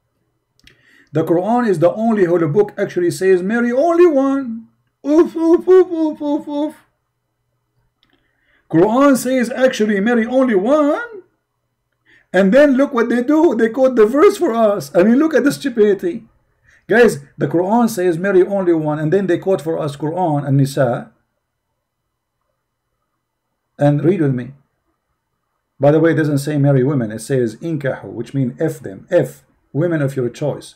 The Quran is the only holy book actually says marry only one. Oof, oof, oof, oof, oof, oof. Quran says actually marry only one, and then look what they do. They quote the verse for us. I mean, look at the stupidity. Guys, the Quran says marry only one, and then they quote for us Quran and Nisa. And read with me. By the way, it doesn't say marry women. It says inkahu, which means F them. F, women of your choice.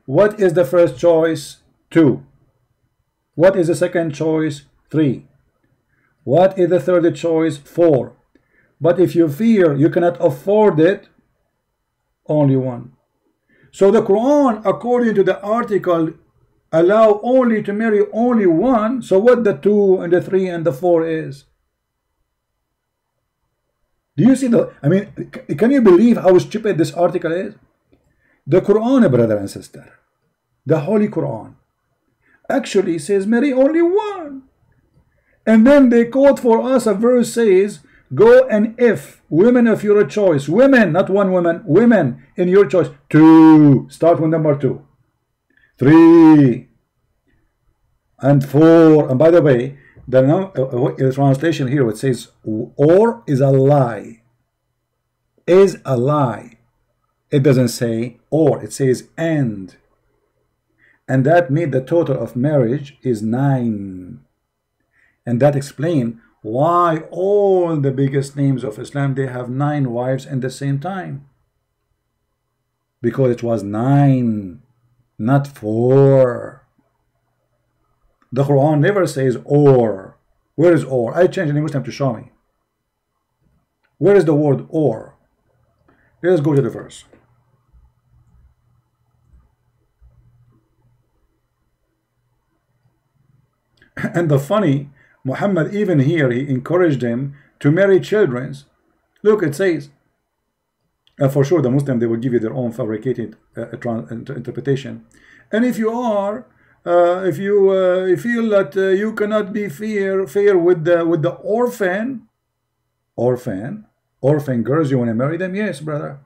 What is the first choice? 2. What is the second choice? 3. What is the third choice? 4. But if you fear you cannot afford it, only 1. So the Quran, according to the article, allow only to marry only 1. So what the 2 and the 3 and the 4 is? Do you see I mean, can you believe how stupid this article is? The Quran, brother and sister, the Holy Quran, actually says marry only 1. And then they quote for us a verse says, go and if women of your choice, women, not one woman, women in your choice. 2, start with number 2, 3, and 4. And by the way, the translation here, it says or is a lie. Is a lie. It doesn't say or, it says and. And that made the total of marriage is 9. And that explains why all the biggest names of Islam, they have 9 wives at the same time. Because it was 9, not 4. The Quran never says or. Where is or? I changed the Muslim to show me. Where is the word or? Let's go to the verse. And the funny, Muhammad even here, he encouraged them to marry children. Look, it says, for sure the Muslim, they will give you their own fabricated interpretation. And if you are, if you feel that you cannot be fair with the orphan girls, you want to marry them? Yes, brother.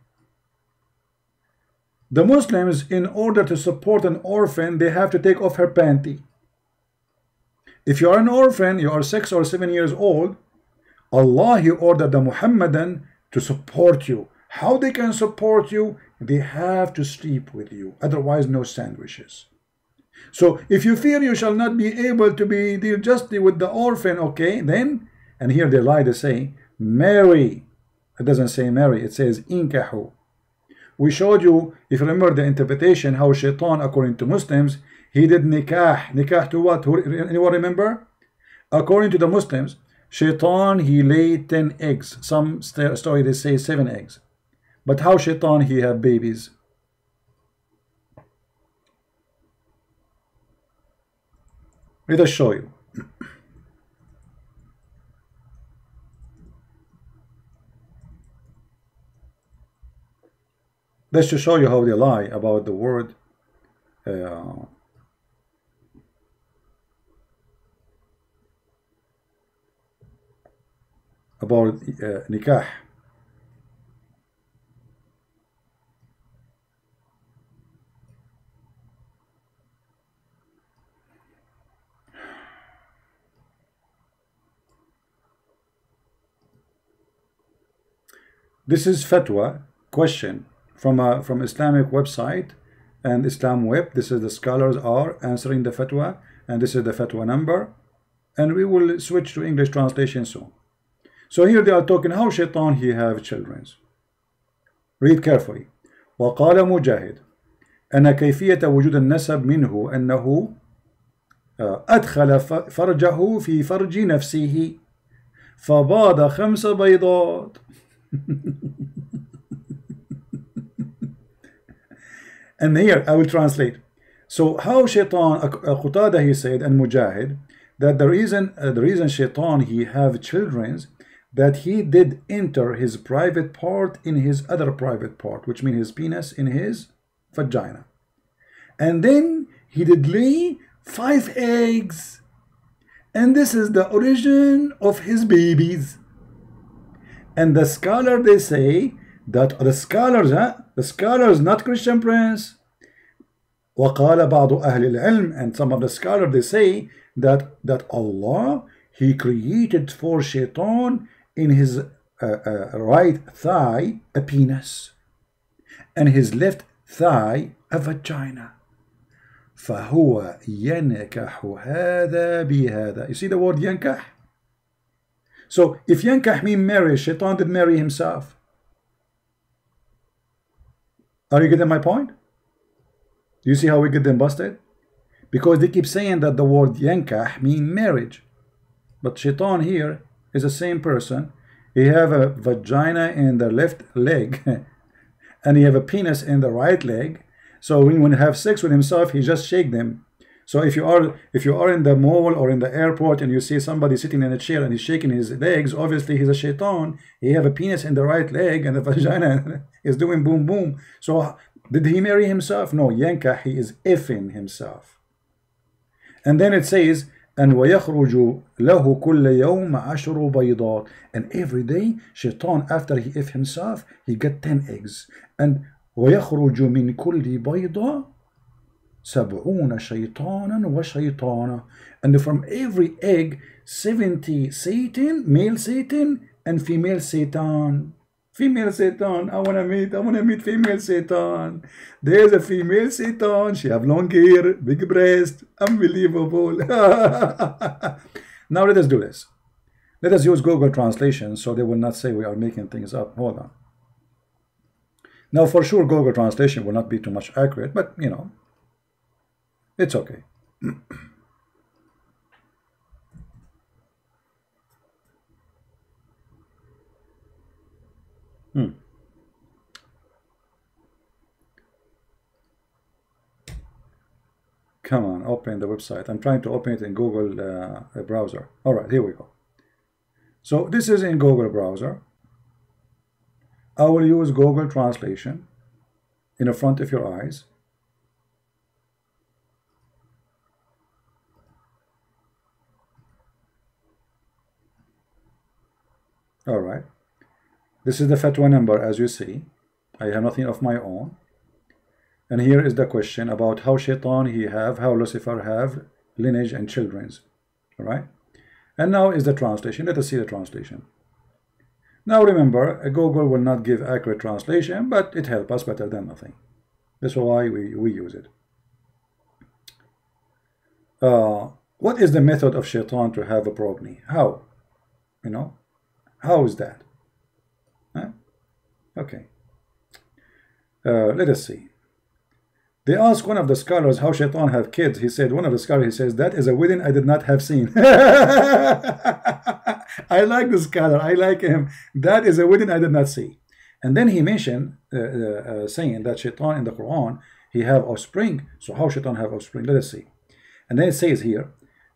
The Muslims, in order to support an orphan, they have to take off her panty. If you are an orphan, you are 6 or 7 years old, Allah, He ordered the Muhammadan to support you. How they can support you? They have to sleep with you, otherwise no sandwiches. So if you fear you shall not be able to be deal justly with the orphan, okay, then, and here they lie, to say marry. It doesn't say marry, it says inkahu. We showed you, if you remember the interpretation, how Shaitan, according to Muslims, he did nikah. Nikah to what? Anyone remember? According to the Muslims, Shaitan, he laid 10 eggs. Some story they say 7 eggs. But how Shaitan, he have babies? Let us show you. That's to show you how they lie about the word about nikah. This is fatwa question from Islamic website and Islam web. This is the scholars are answering the fatwa, and this is the fatwa number, and we will switch to English translation soon. So here they are talking how Shaitan he have children. Read carefully. وقال مجاهد أن كيفية وجود النسب منه أنه أدخل فرجه في فرج نفسه فباض 5 بيضات. And here I will translate. So how Shaitan, Qatada he said, and Mujahid, that the reason Shaitan he have children, that he did enter his private part in his other private part, which means his penis in his vagina, and then he did lay 5 eggs, and this is the origin of his babies. And the scholar they say that the scholars, not Christian Prince. وقال بعض أهل العلم, and some of the scholars they say that Allah he created for Shaitan in his right thigh a penis, and his left thigh a vagina. فهو ينكح هذا بهذا. You see the word ينكح? So if ينكح means marry, Shaitan did marry himself. Are you getting my point? Do you see how we get them busted? Because they keep saying that the word yankah mean marriage, but Shaitan here is the same person. He have a vagina in the left leg and he have a penis in the right leg. So when he have sex with himself, he just shake them. So if you are in the mall or in the airport and you see somebody sitting in a chair and he's shaking his legs, obviously he's a Shaitan. He have a penis in the right leg and the vagina is doing boom boom. So did he marry himself? No, yankah, he is effing himself. And then it says, and وَيَخْرُجُ لَهُ كُلَّ يَوْمَ عَشْرُ بَيْضَاتٍ, and every day Shaitan, after he if himself, he get 10 eggs. And وَيَخْرُجُ مِنْ كُلِّ بَيْضَةٍ 70 شيطانا وشيطانا, and from every egg 70 Satan, male Satan and female Satan. Female Satan, I wanna meet female Satan. There's a female Satan, she have long hair, big breast, unbelievable. Now let us do this. Let us use Google Translation so they will not say we are making things up. Hold on. Now for sure Google Translation will not be too much accurate, but you know, it's okay. Come on, open the website. I'm trying to open it in Google browser. All right, here we go. So this is in Google browser. I will use Google Translation in the front of your eyes. All right. This is the fatwa number, as you see. I have nothing of my own. And here is the question about how Shaitan how Lucifer have lineage and children's. All right. And now is the translation. Let us see the translation. Now remember, Google will not give accurate translation, but it helps us better than nothing. That's why we use it. What is the method of Shaitan to have a progeny? How? You know, how is that? Huh? Okay. Let us see. They asked one of the scholars how Shaitan have kids. He said, one of the scholars, he says, that is a wedding I did not have seen. I like the scholar. I like him. That is a wedding I did not see. And then he mentioned, saying that Shaitan in the Quran, he have offspring. So how Shaitan have offspring? Let us see. And then it says here,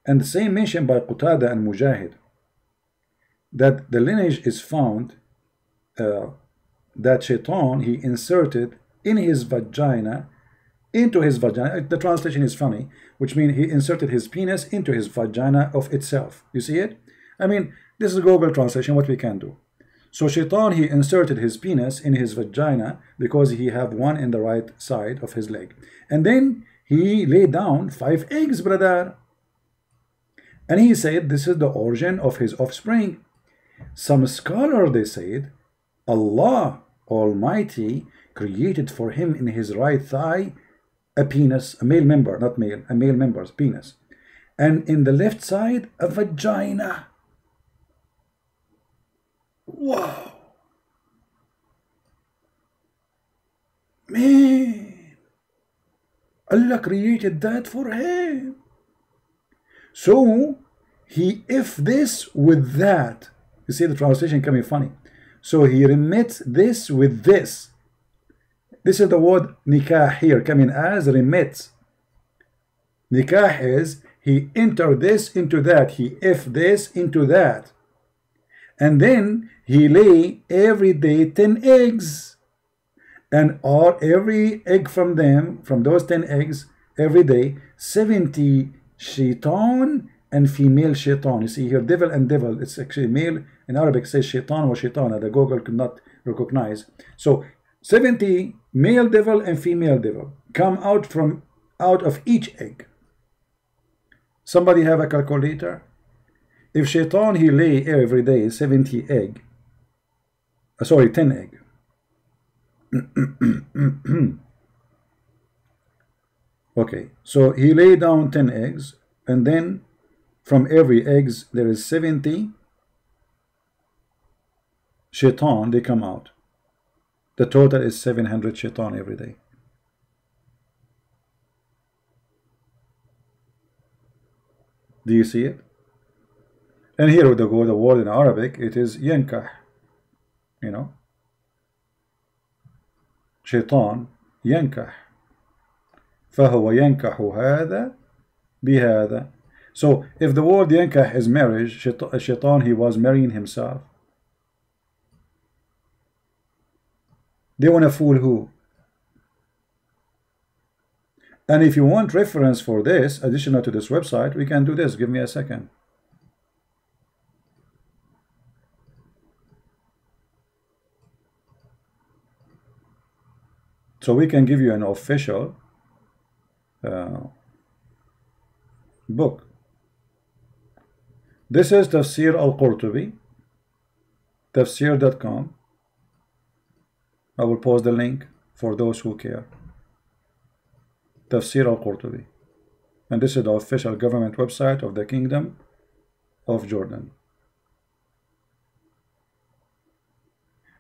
and the same mentioned by Qatada and Mujahid, that the lineage is found that Shaitan, he inserted in his vagina, into his vagina. The translation is funny, which means he inserted his penis into his vagina of itself. You see it? I mean, this is Google translation, what we can do. So Shaitan, he inserted his penis in his vagina because he have one in the right side of his leg. And then he laid down 5 eggs, brother. And he said this is the origin of his offspring. Some scholar, they said, Allah Almighty created for him in his right thigh a penis, a male member, not male, a male member's penis. And in the left side, a vagina. Wow. Man. Allah created that for him. So, he if this with that. You see the translation coming funny. So he remits this with this. This is the word nikah here coming as remits. Nikah is he enter this into that. He if this into that. And then he lay every day 10 eggs. And every egg from them, from those 10 eggs, every day, 70 shaitan and female shaitan. You see here, devil and devil. It's actually male. In Arabic, says shaitan or shaitana. The Google could not recognize. So 70 male devil and female devil come out of each egg. Somebody have a calculator? If shaitan he lay every day 70 egg, sorry, 10 egg. Okay, so he lay down 10 eggs, and then from every eggs there is 70 shaitan, they come out. The total is 700 shaitan every day. Do you see it? And here with the word in Arabic, it is yankah. You know, shaitan yankah. فهو ينكح هذا بهذا. So if the word yankah is marriage, shaitan he was marrying himself. They want to fool who? And if you want reference for this, additional to this website, we can do this. Give me a second. So we can give you an official book. This is Tafsir al-Qurtubi, tafsir.com. I will post the link for those who care. Tafsir al-Qurtubi. And this is the official government website of the Kingdom of Jordan.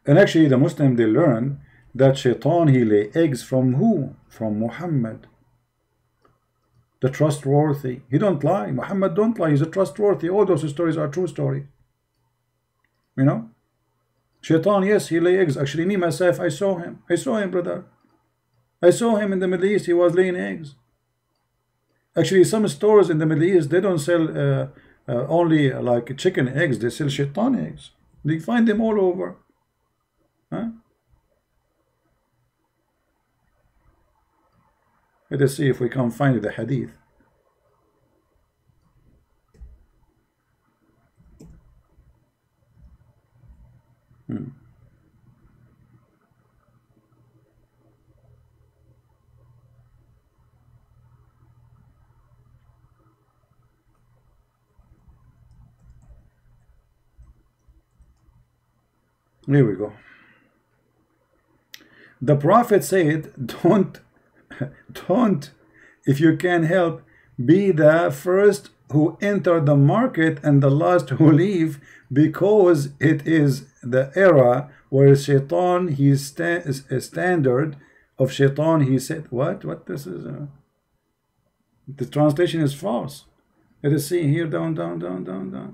And actually the Muslim, they learn that shaitan he lay eggs from who? From Muhammad, the trustworthy. He don't lie. Muhammad don't lie. He's a trustworthy. All those stories are true story. You know, shaitan, yes, he lay eggs. Actually, me myself, I saw him. I saw him, brother. I saw him in the Middle East. He was laying eggs. Actually, some stores in the Middle East, they don't sell only like chicken eggs. They sell shaitan eggs. They find them all over. Huh? Let us see if we can find the hadith. Here we go. The Prophet said, don't, if you can help, be the first who enter the market and the last who leave, because it is the era where Shaitan, his standard of Shaitan, he said, what this is, the translation is false. Let us see here, down.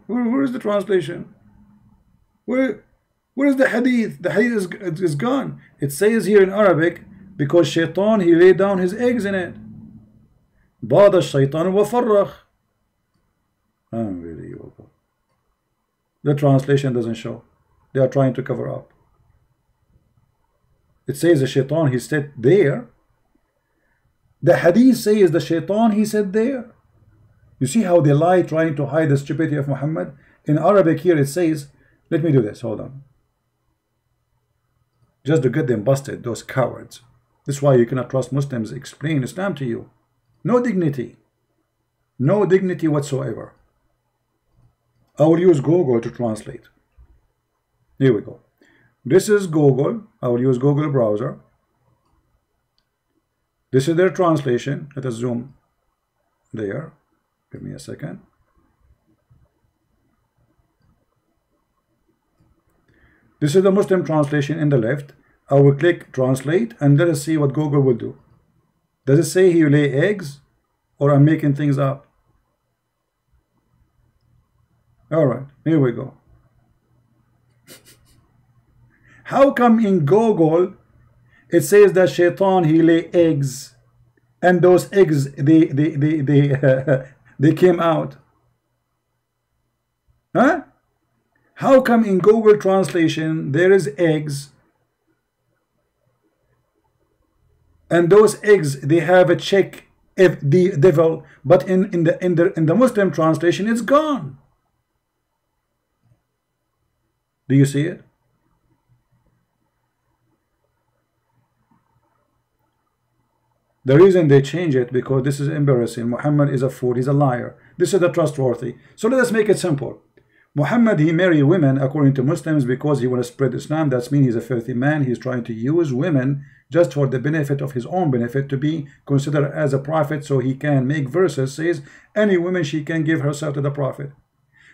Where is the translation? Where is the hadith? The hadith is gone. It says here in Arabic, because Shaitan, he laid down his eggs in it. بَاضَ الشَّيْطَانُ وَفَرَّخ. Unbelievable. The translation doesn't show. They are trying to cover up. It says the Shaitan, he said there. The hadith says the Shaitan, he said there. You see how they lie, trying to hide the stupidity of Muhammad? In Arabic here it says, let me do this, hold on. Just to get them busted, those cowards. This is why you cannot trust Muslims explain Islam to you. No dignity. No dignity whatsoever. I will use Google to translate. Here we go. This is Google. I will use Google browser. This is their translation. Let us zoom there. Give me a second. This is the Muslim translation in the left. I will click translate and let us see what Google will do. Does it say he lay eggs, or I'm making things up? Alright, here we go. How come in Google it says that Shaitan, he lay eggs, and those eggs they came out? Huh? How come in Google translation there is eggs, and those eggs they have a check if the devil, but in the Muslim translation it's gone? Do you see it? The reason they change it, because this is embarrassing. Muhammad is a fool, he's a liar. This is the trustworthy. So let us make it simple. Muhammad, he married women according to Muslims because he want to spread Islam. That means he's a filthy man. He's trying to use women just for the benefit of his own benefit, to be considered as a prophet, so he can make verses says any woman she can give herself to the prophet.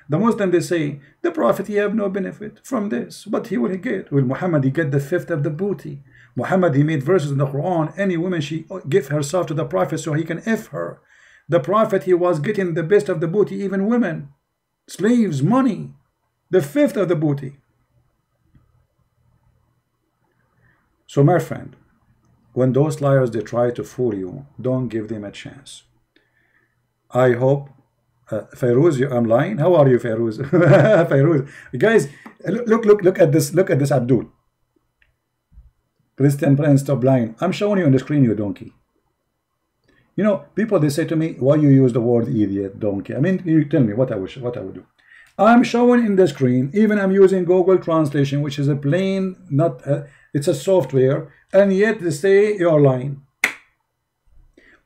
The Muslim, they say the prophet, he have no benefit from this, but he will get. Well, Muhammad, he get the fifth of the booty. Muhammad, he made verses in the Quran, any woman she give herself to the prophet so he can F her. The prophet, he was getting the best of the booty, even women, slaves, money, the fifth of the booty. So my friend, when those liars, they try to fool you, don't give them a chance. I hope Fairuz, I'm lying. How are you, Fairuz? Fairuz, guys, look at this. Look at this, Abdul. Christian Prince, stop lying. I'm showing you on the screen, you donkey. You know, people, they say to me, why you use the word idiot, donkey? I mean, you tell me what I would do. I'm showing in the screen. Even I'm using Google Translation, which is a plain, not it's a software, and yet they say you're lying.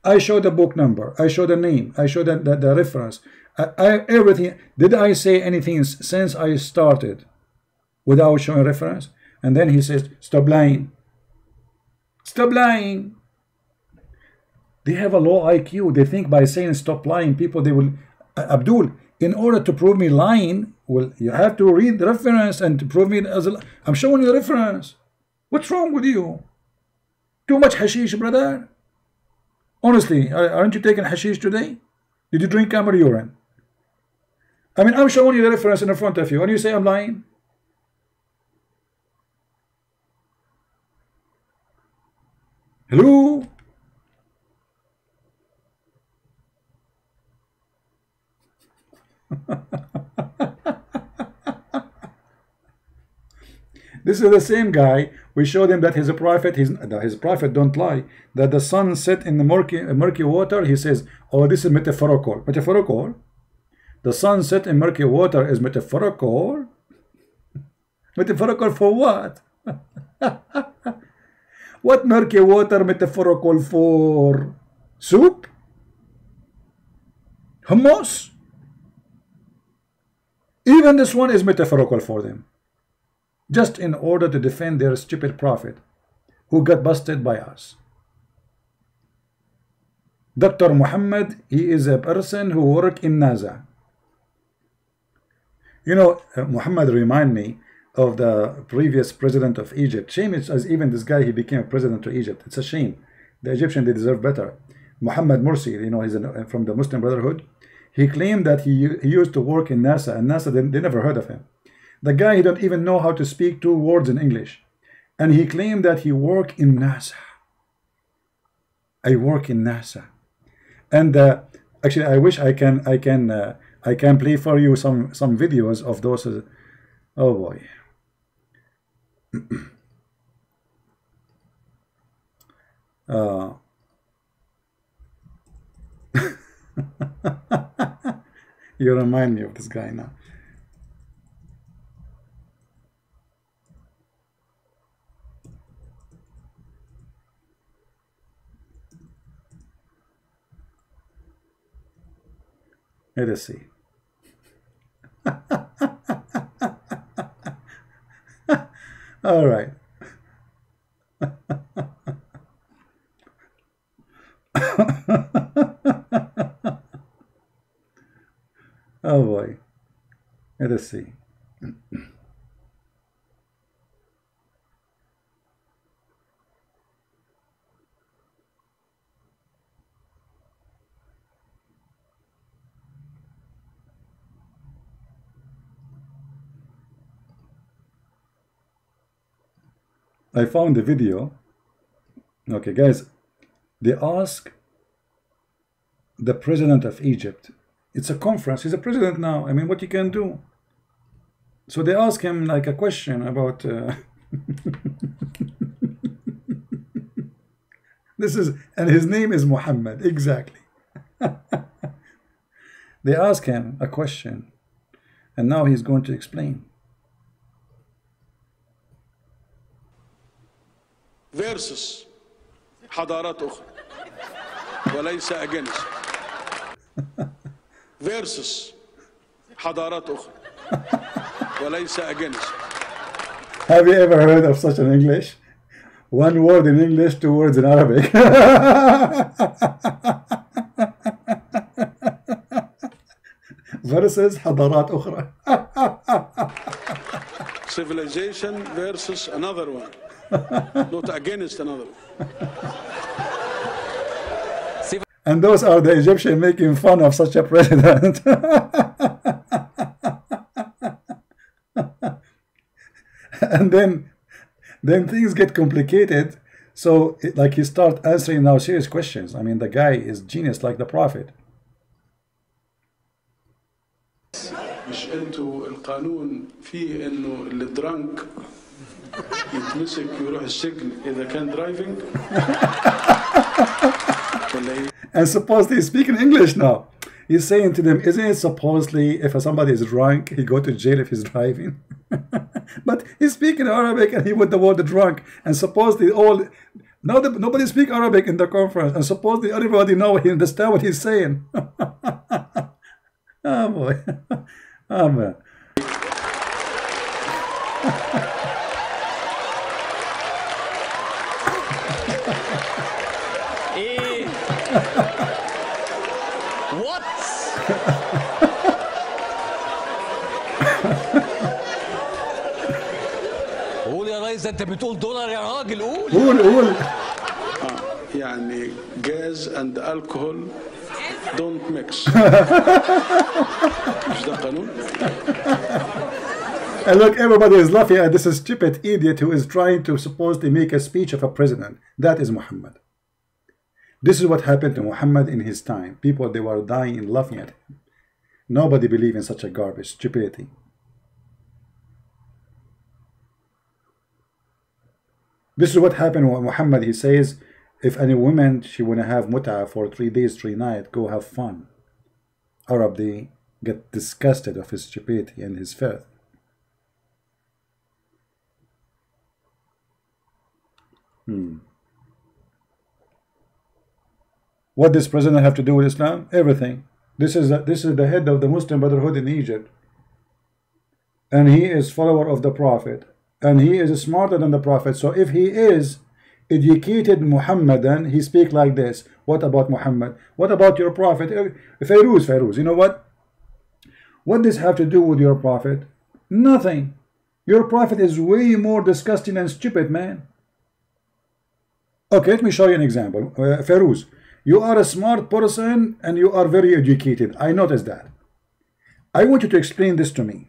I show the book number, I show the name, I show the reference, everything. Did I say anything since I started without showing reference? And then he says, stop lying. Stop lying. They have a low IQ. They think by saying stop lying, people, they will, Abdul, in order to prove me lying, well, you have to read the reference and to prove me as a, I'm showing you the reference. What's wrong with you? Too much hashish, brother. Honestly, aren't you taking hashish today? Did you drink camel urine? I mean, I'm showing you the reference in front of you, and you say I'm lying? Hello? This is the same guy. We showed him that he's a prophet. His prophet don't lie. That the sun set in the murky water. He says, oh, this is metaphorical. Metaphorical? The sun set in murky water is metaphorical? Metaphorical for what? What murky water metaphorical for? Soup? Hummus? Even this one is metaphorical for them. just in order to defend their stupid prophet who got busted by us. Dr. Muhammad, he is a person who worked in NASA. You know, Muhammad remind me of the previous president of Egypt. Shame it's as even this guy, he became a president of Egypt. It's a shame. The Egyptians, they deserve better. Muhammad Morsi, you know, he's from the Muslim Brotherhood. He claimed that he used to work in NASA, and NASA, they never heard of him. The guy, he don't even know how to speak 2 words in English. And he claimed that he worked in NASA. I work in NASA. And actually, I wish I can play for you some videos of those. Oh boy. You remind me of this guy now. Let us see. All right. Oh boy. Let us see. I found the video. Okay, guys, they ask the president of Egypt. It's a conference. He's a president now. I mean, what you can do? So they ask him like a question about this is, and his name is Muhammad. Exactly. They ask him a question, and now he's going to explain. versus حضارات أخرى وليس against versus حضارات أخرى وليس against. Have you ever heard of such an English? 1 word in English, 2 words in Arabic. Versus حضارات أخرى. Civilization versus another one. Not against another. And those are the Egyptians making fun of such a president. And then things get complicated. So like he start answering now serious questions. I mean, the guy is genius like the prophet. مش انتوا القانون فيه انه اللي درانك يتمسك يروح السجن إذا كان درايفنج. And supposedly he's speaking English now. He's saying to them, isn't it supposedly if somebody is drunk, he go to jail if he's driving? But he's speaking Arabic and he with the word drunk. And supposedly nobody speak Arabic in the conference. And supposedly everybody know he understand what he's saying. Oh boy. Oh man. What? قول يا ريس، انت بتقول دولار يا راجل، قول. يعني جاز and alcohol don't mix. مش ده قانون؟ And look, everybody is laughing at this stupid idiot who is trying to supposedly make a speech of a president. That is Muhammad. This is what happened to Muhammad in his time. People, they were dying and laughing at him. Nobody believed in such a garbage, stupidity. This is what happened when Muhammad, he says, if any woman, she want to have mut'ah for 3 days, 3 nights, go have fun. Arab, they get disgusted of his stupidity and his filth. What does president have to do with Islam? Everything. This is the head of the Muslim Brotherhood in Egypt, and he is follower of the Prophet. and he is smarter than the Prophet. So if he is educated Muhammadan, he speak like this. What about Muhammad? What about your Prophet? Fairuz, you know what? What does have to do with your Prophet? Nothing. Your Prophet is way more disgusting and stupid, man. Okay, let me show you an example. Fairuz, you are a smart person and you are very educated. I noticed that. I want you to explain this to me.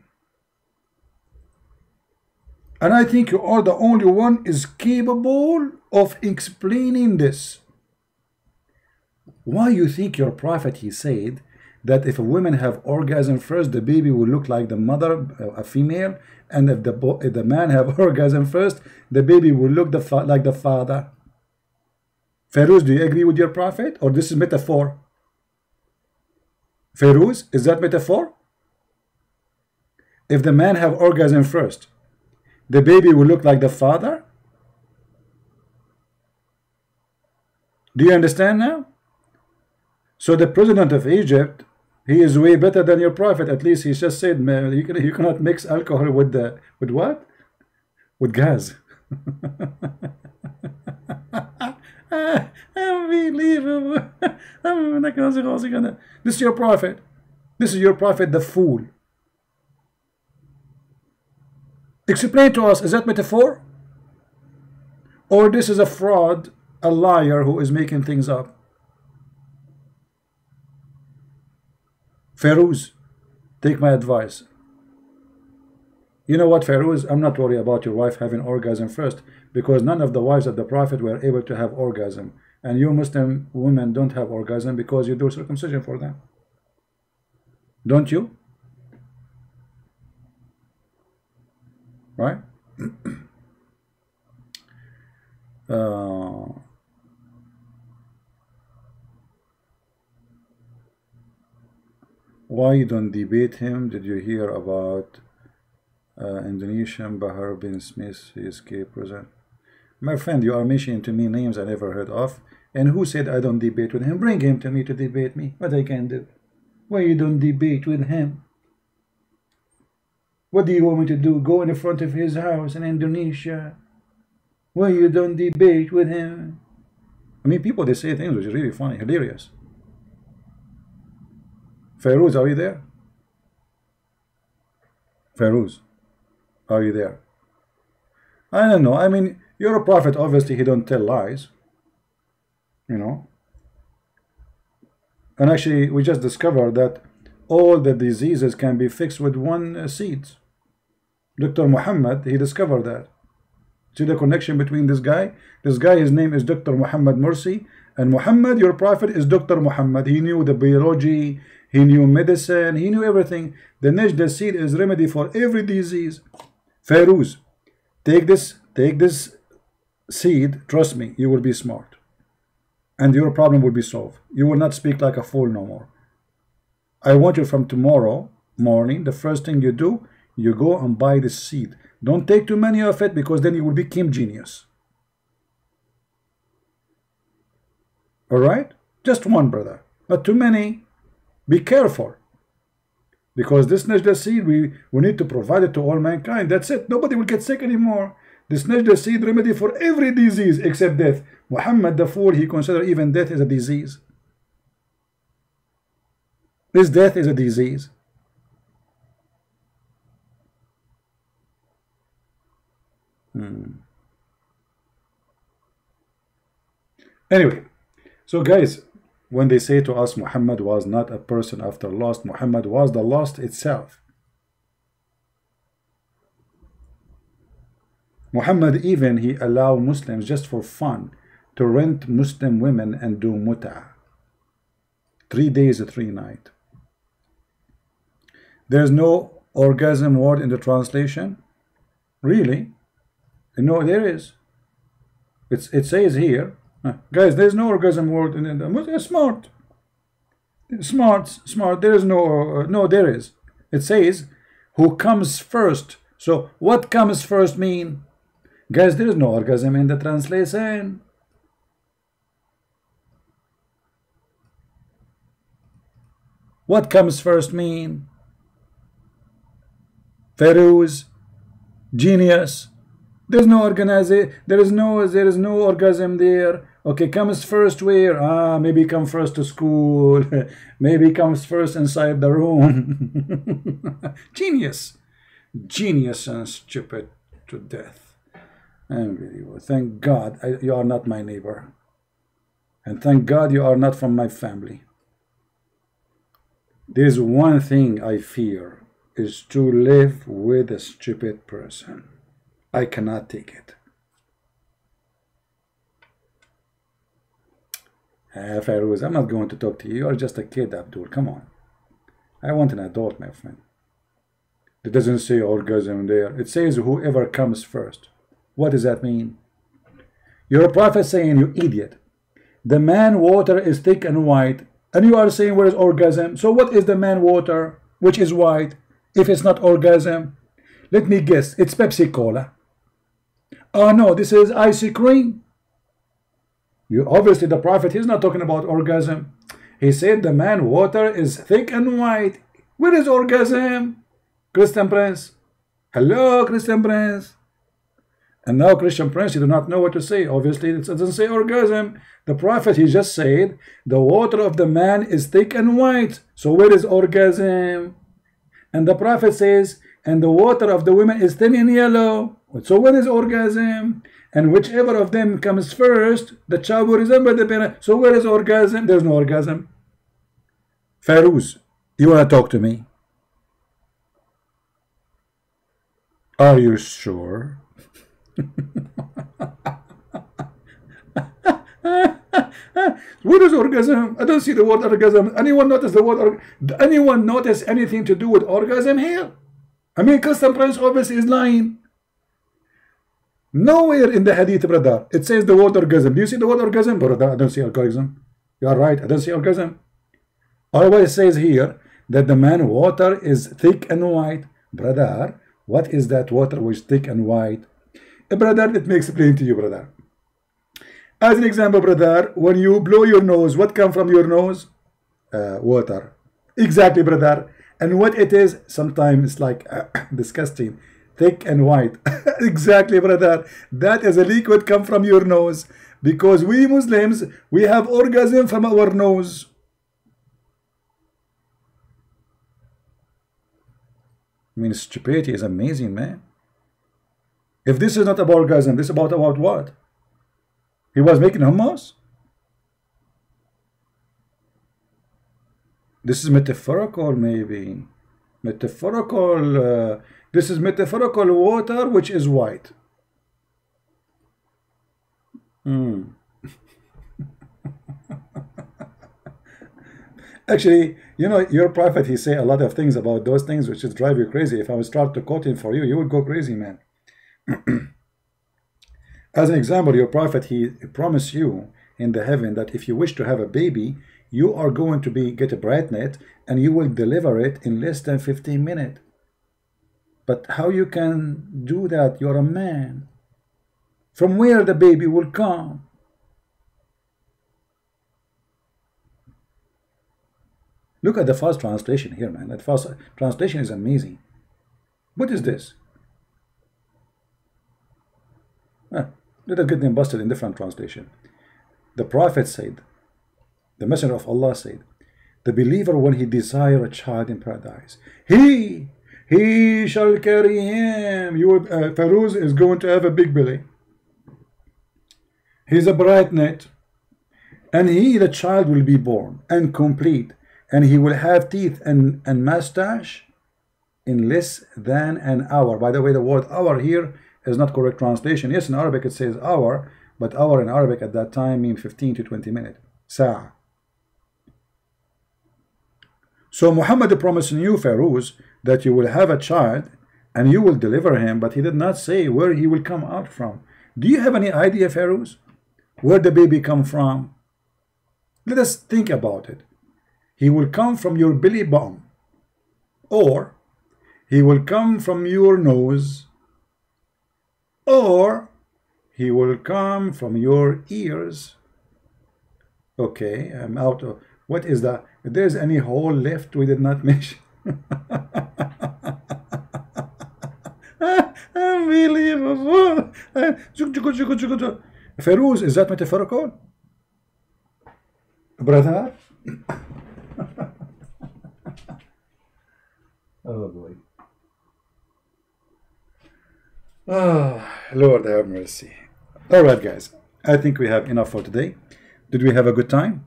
And I think you are the only one is capable of explaining this. Why you think your Prophet, he said that if a woman have orgasm first, the baby will look like the mother, a female, and if the man have orgasm first, the baby will look like the father. Fairuz, do you agree with your Prophet, or this is metaphor? Fairuz, is that metaphor? If the man have orgasm first, the baby will look like the father? Do you understand now? So the president of Egypt, he is way better than your Prophet. At least he just said, man, you cannot mix alcohol with what? With gas. Unbelievable. This is your Prophet. This is your Prophet, the fool. Explain to us, is that metaphor? Or this is a fraud, a liar who is making things up? Fairuz, take my advice. You know what, Fairuz? I'm not worried about your wife having orgasm first, because none of the wives of the Prophet were able to have orgasm. And you Muslim women don't have orgasm because you do circumcision for them. Don't you? Right? Why you don't debate him? Did you hear about Indonesian Bahar bin Smith? He escaped prison. My friend, you are mentioning to me names I never heard of. And who said I don't debate with him? Bring him to me to debate me. What I can do? Why you don't debate with him? What do you want me to do? Go in front of his house in Indonesia? Why you don't debate with him? I mean, people, they say things which is really funny, hilarious. Fairuz, are you there? Fairuz, are you there? I don't know. I mean, you're a prophet. Obviously, he don't tell lies. You know. And actually, we just discovered that all the diseases can be fixed with one seed. Dr. Muhammad, he discovered that. See the connection between this guy? This guy, his name is Dr. Muhammad Mursi. And Muhammad, your prophet, is Dr. Muhammad. He knew the biology, he knew medicine, he knew everything. The Najda seed is remedy for every disease. Fairuz, take this seed, trust me, you will be smart. And your problem will be solved. You will not speak like a fool no more. I want you from tomorrow morning, the first thing you do, you go and buy the seed. Don't take too many of it, because then you will become genius. Alright? Just one, brother. Not too many. Be careful. Because this Najda seed, we need to provide it to all mankind. That's it. Nobody will get sick anymore. This Najda seed remedy for every disease except death. Muhammad the fool, he considered even death as a disease. This death is a disease. Anyway, so guys, when they say to us Muhammad was not a person after lost, Muhammad was the lost itself. Muhammad even, he allowed Muslims just for fun to rent Muslim women and do mut'ah. 3 days, 3 nights. There's no orgasm word in the translation? Really? No, there is. It says here, guys, there's no orgasm word in the smart. Smart. There is no, there is. It says, who comes first. So, what comes first mean? Guys, there is no orgasm in the translation. What comes first mean? Fairuz, genius. There's no organization. There is no orgasm there. Okay, comes first where? Maybe come first to school. Maybe comes first inside the room. Genius. Genius and stupid to death. Unbelievable. Thank God you are not my neighbor. And thank God you are not from my family. There's one thing I fear is to live with a stupid person. I cannot take it. Fairuz, I'm not going to talk to you. You're just a kid, Abdul. Come on. I want an adult, my friend. It doesn't say orgasm there. It says whoever comes first. What does that mean? You're a prophet saying, you idiot, the man water is thick and white, and you are saying where is orgasm? So what is the man water, which is white, if it's not orgasm? Let me guess, it's Pepsi Cola. Oh no, this is ice cream. You obviously the prophet, he's not talking about orgasm. He said the man water is thick and white. Where is orgasm? Christian Prince. Hello, Christian Prince. And now Christian Prince, you do not know what to say. Obviously it doesn't say orgasm. The prophet, he just said the water of the man is thick and white. So where is orgasm? And the prophet says, and the water of the women is thin and yellow. So where is orgasm? And whichever of them comes first, the child will resemble the parent. So where is orgasm? There's no orgasm. Fairuz, you want to talk to me? Are you sure? What is orgasm? I don't see the word orgasm. Anyone notice the word? Anyone notice anything to do with orgasm here? I mean, Christian Prince obviously is lying. Nowhere in the hadith, brother, it says the word orgasm. Do you see the word orgasm, brother? I don't see orgasm. You are right. I don't see orgasm. Always says here that the man water is thick and white. Brother, what is that water which is thick and white? Brother, let me explain to you, brother. As an example, brother, when you blow your nose, what comes from your nose? Water. Exactly, brother. And what it is, sometimes it's like disgusting, thick and white. Exactly, brother. That is a liquid come from your nose. Because we Muslims, we have orgasm from our nose. I mean, stupidity is amazing, man. If this is not about orgasm, this is about what? He was making hummus? This is metaphorical, maybe. Metaphorical. This is metaphorical water, which is white. Actually, you know, your prophet, he say a lot of things about those things which just drive you crazy. If I would start to quote him for you, you would go crazy, man. As an example, your prophet, he promised you in the heaven that if you wish to have a baby, you are going to get a brightnet and you will deliver it in less than 15 minutes. But how you can do that? You're a man. From where the baby will come? Look at the fast translation here, man. That fast translation is amazing. What is this? Let us get them busted in different translation. The prophet said, the messenger of Allah said, the believer, when he desire a child in paradise, he shall carry him. Fairuz is going to have a big belly. He's a brightnet, and the child will be born and complete, and he will have teeth and mustache in less than an hour. By the way, the word hour here is not correct translation. Yes, in Arabic it says hour, but hour in Arabic at that time means 15 to 20 minutes. Sa'a. So Muhammad promised you, Fairuz, that you will have a child and you will deliver him, but he did not say where he will come out from. Do you have any idea, Fairuz, where the baby come from? Let us think about it. He will come from your belly button, or he will come from your nose, or he will come from your ears. Okay, I'm out of... What is that? If there's any hole left, we did not mention. Unbelievable. Feroz, is that metaphorical? Brother? Oh boy. Oh, Lord have mercy. Alright guys, I think we have enough for today. Did we have a good time?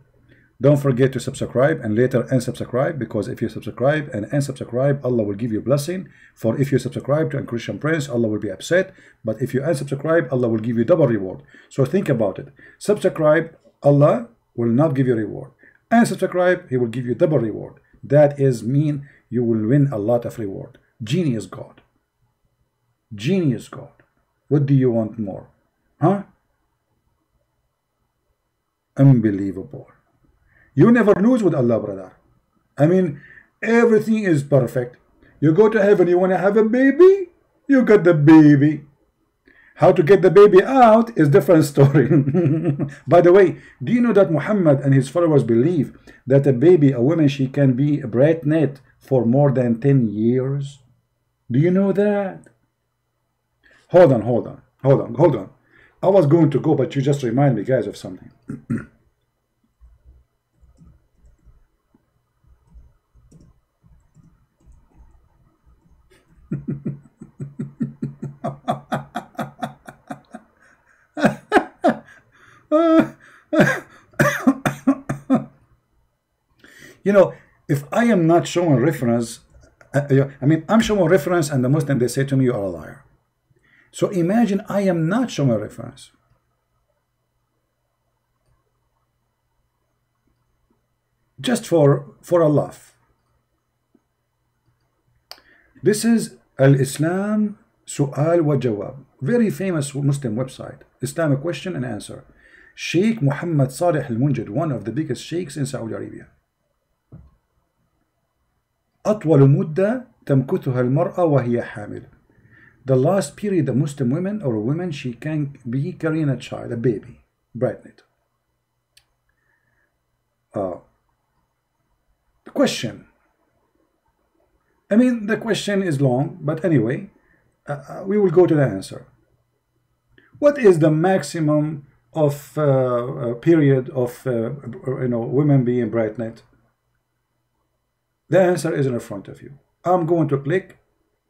Don't forget to subscribe and later unsubscribe, because if you subscribe and unsubscribe, Allah will give you a blessing. For if you subscribe to a Christian prince, Allah will be upset. But if you unsubscribe, Allah will give you double reward. So think about it. Subscribe, Allah will not give you reward. Unsubscribe, He will give you double reward. That is mean you will win a lot of reward. Genius God. Genius God. What do you want more? Huh? Unbelievable. You never lose with Allah, brother. I mean, everything is perfect. You go to heaven, you want to have a baby? You got the baby. How to get the baby out is different story. By the way, do you know that Muhammad and his followers believe that a baby, a woman, she can be pregnant for more than 10 years? Do you know that? Hold on. I was going to go, but you just remind me, guys, of something. You know, if I am not showing reference, I mean, I'm showing reference and the Muslim, they say to me, you are a liar. So imagine I am not showing reference. Just for a laugh. This is Al-Islam Su'al wa Jawab. Very famous Muslim website. Islamic question and answer. Sheikh Muhammad Salih al-Munjid, one of the biggest sheikhs in Saudi Arabia. أطول مدة تمكثها المرأة وهي حامل. The last period a Muslim woman or a woman, she can be carrying a child, a baby, pregnant. The question. I mean, the question is long, but anyway, we will go to the answer. What is the maximum of period of women being pregnant? The answer is in front of you. I'm going to click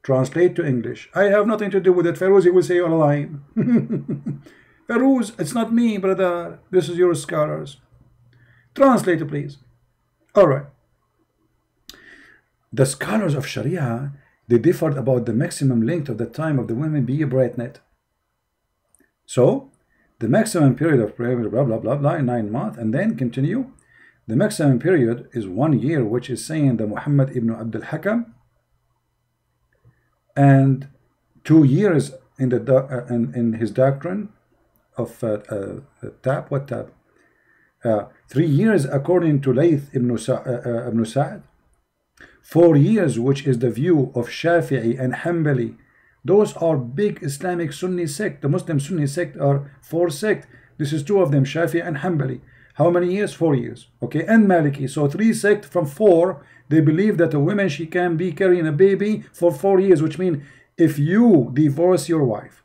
translate to English. I have nothing to do with it. Feroz, will say you're lying. Feroz, it's not me, brother. This is your scholars. Translate, please. All right. The scholars of Sharia, they differed about the maximum length of the time of the women being pregnant. So, the maximum period of pregnancy, blah, blah, blah, blah, 9 months, and then continue. The maximum period is 1 year, which is saying the Muhammad ibn Abdul Hakam, and 2 years in the in his doctrine of Tab. What Tab? 3 years according to Layth ibn Sa'd. 4 years, which is the view of Shafi'i and Hanbali. Those are big Islamic Sunni sect. The Muslim Sunni sect are 4 sects. This is 2 of them, Shafi'i and Hanbali. How many years? 4 years. Okay, and Maliki. So 3 sects from 4. They believe that a woman, she can be carrying a baby for 4 years, which means if you divorce your wife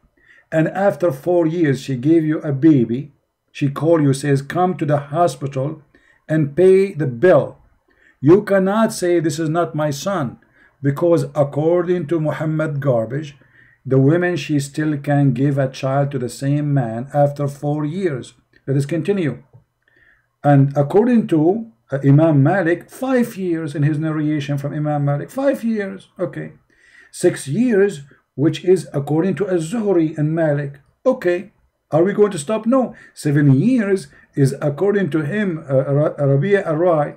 and after 4 years she gave you a baby, she call you, says, come to the hospital and pay the bill. You cannot say this is not my son, because according to Muhammad garbage, the woman, she still can give a child to the same man after 4 years. Let us continue. And according to Imam Malik, 5 years in his narration from Imam Malik, 5 years, okay. 6 years, which is according to Az-Zuhri and Malik, okay. Are we going to stop? No. 7 years is according to him, Rabi'a al-Rai,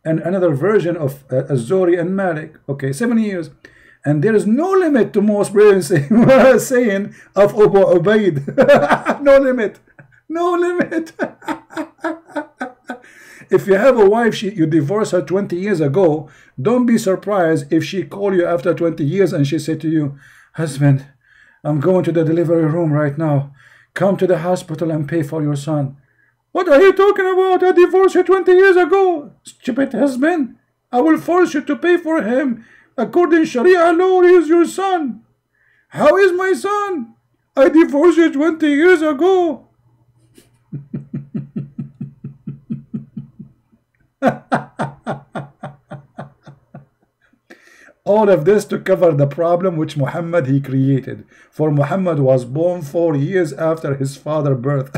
and another version of Az-Zuhri and Malik, okay, 7 years. And there is no limit to most brilliant saying of Abu Ubaid. No limit. No limit. If you have a wife, you divorced her 20 years ago, don't be surprised if she call you after 20 years and she said to you, husband, I'm going to the delivery room right now. Come to the hospital and pay for your son. What are you talking about? I divorced you 20 years ago. Stupid husband. I will force you to pay for him. According to Sharia law, he is your son. How is my son? I divorced you 20 years ago. All of this to cover the problem which Muhammad he created. For Muhammad was born 4 years after his father's birth.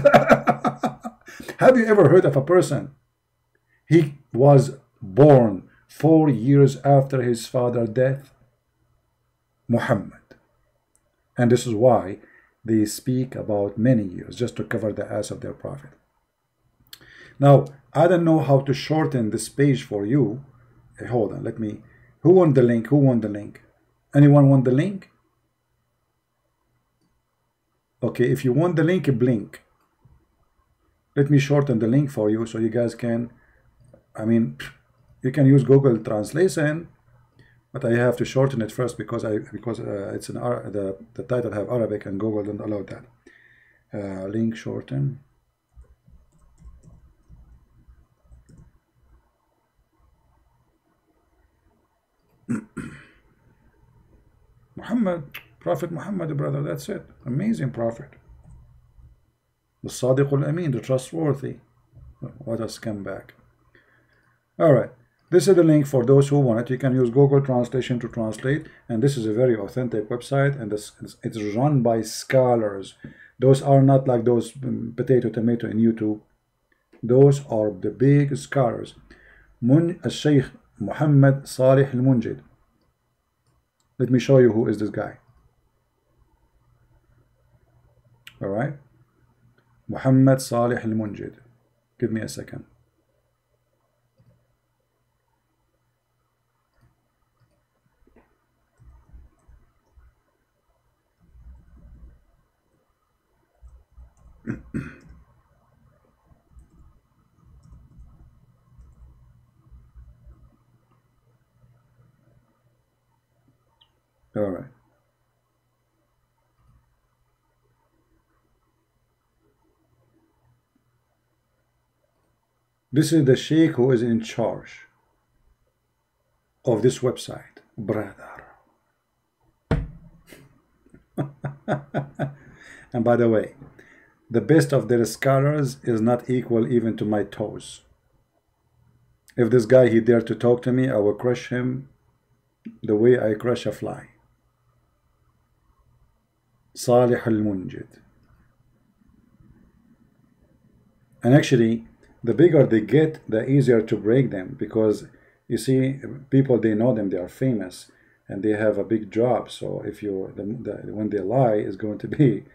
Have you ever heard of a person? He was born 4 years after his father's death. Muhammad. And this is why they speak about many years just to cover the ass of their prophet. Now, I don't know how to shorten this page for you. Hold on, let me. Who won the link? Who won the link? Anyone won the link? Okay, if you want the link, blink. Let me shorten the link for you so you guys can, I mean, you can use Google Translation, but I have to shorten it first because it's the title have Arabic and Google don't allow that. Link shorten. Muhammad, Prophet Muhammad, brother, that's it. Amazing prophet. The Sadiq al-Amin, the trustworthy. What a scumbag. Alright, this is the link for those who want it. You can use Google Translation to translate, and this is a very authentic website, and it's run by scholars. Those are not like those potato tomato in YouTube. Those are the big scholars. Sheikh Muhammad Salih al-Munjid. Let me show you who is this guy. All right, Muhammad Salih al-Munjid. Give me a second. All right. This is the sheikh who is in charge of this website, brother. And by the way, the best of their scholars is not equal even to my toes. If this guy he dared to talk to me, I will crush him the way I crush a fly. Salih al-Munjid. And actually, the bigger they get, the easier to break them, because you see, people, they know them, they are famous, and they have a big job. So if you, when they lie, is going to be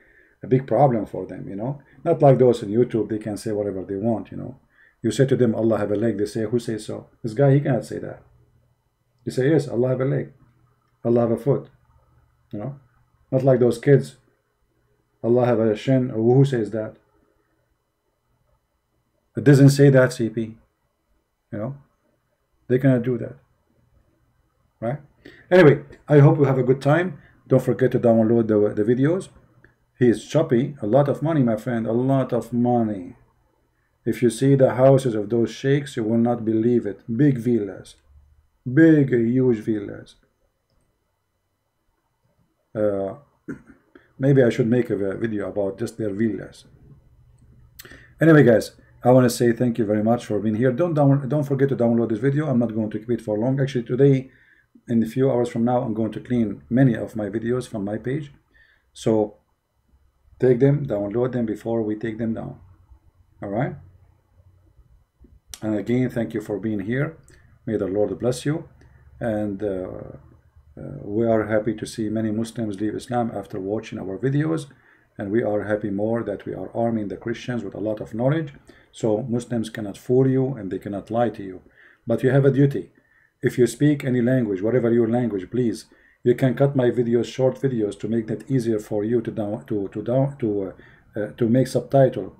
a big problem for them, you know. Not like those on YouTube, they can say whatever they want, you know. You say to them, Allah have a leg, they say, who says so? This guy, he cannot say that. You say, yes, Allah have a leg, Allah have a foot, you know. Not like those kids, Allah have a shin, or who says that? It doesn't say that, CP. You know, they cannot do that, right? Anyway, I hope you have a good time. Don't forget to download the videos. He is choppy. A lot of money, my friend, a lot of money. If you see the houses of those sheikhs, you will not believe it. Big villas, big, huge villas. Maybe I should make a video about just their villas. Anyway, guys, I want to say thank you very much for being here. Don't forget to download this video. I'm not going to keep it for long. Actually, today, in a few hours from now, I'm going to clean many of my videos from my page. So take them, download them before we take them down. All right. And again, thank you for being here. May the Lord bless you. And we are happy to see many Muslims leave Islam after watching our videos. And we are happy more that we are arming the Christians with a lot of knowledge. So Muslims cannot fool you and they cannot lie to you. But you have a duty. If you speak any language, whatever your language, please, you can cut my videos, short videos, to make that easier for you to make subtitle.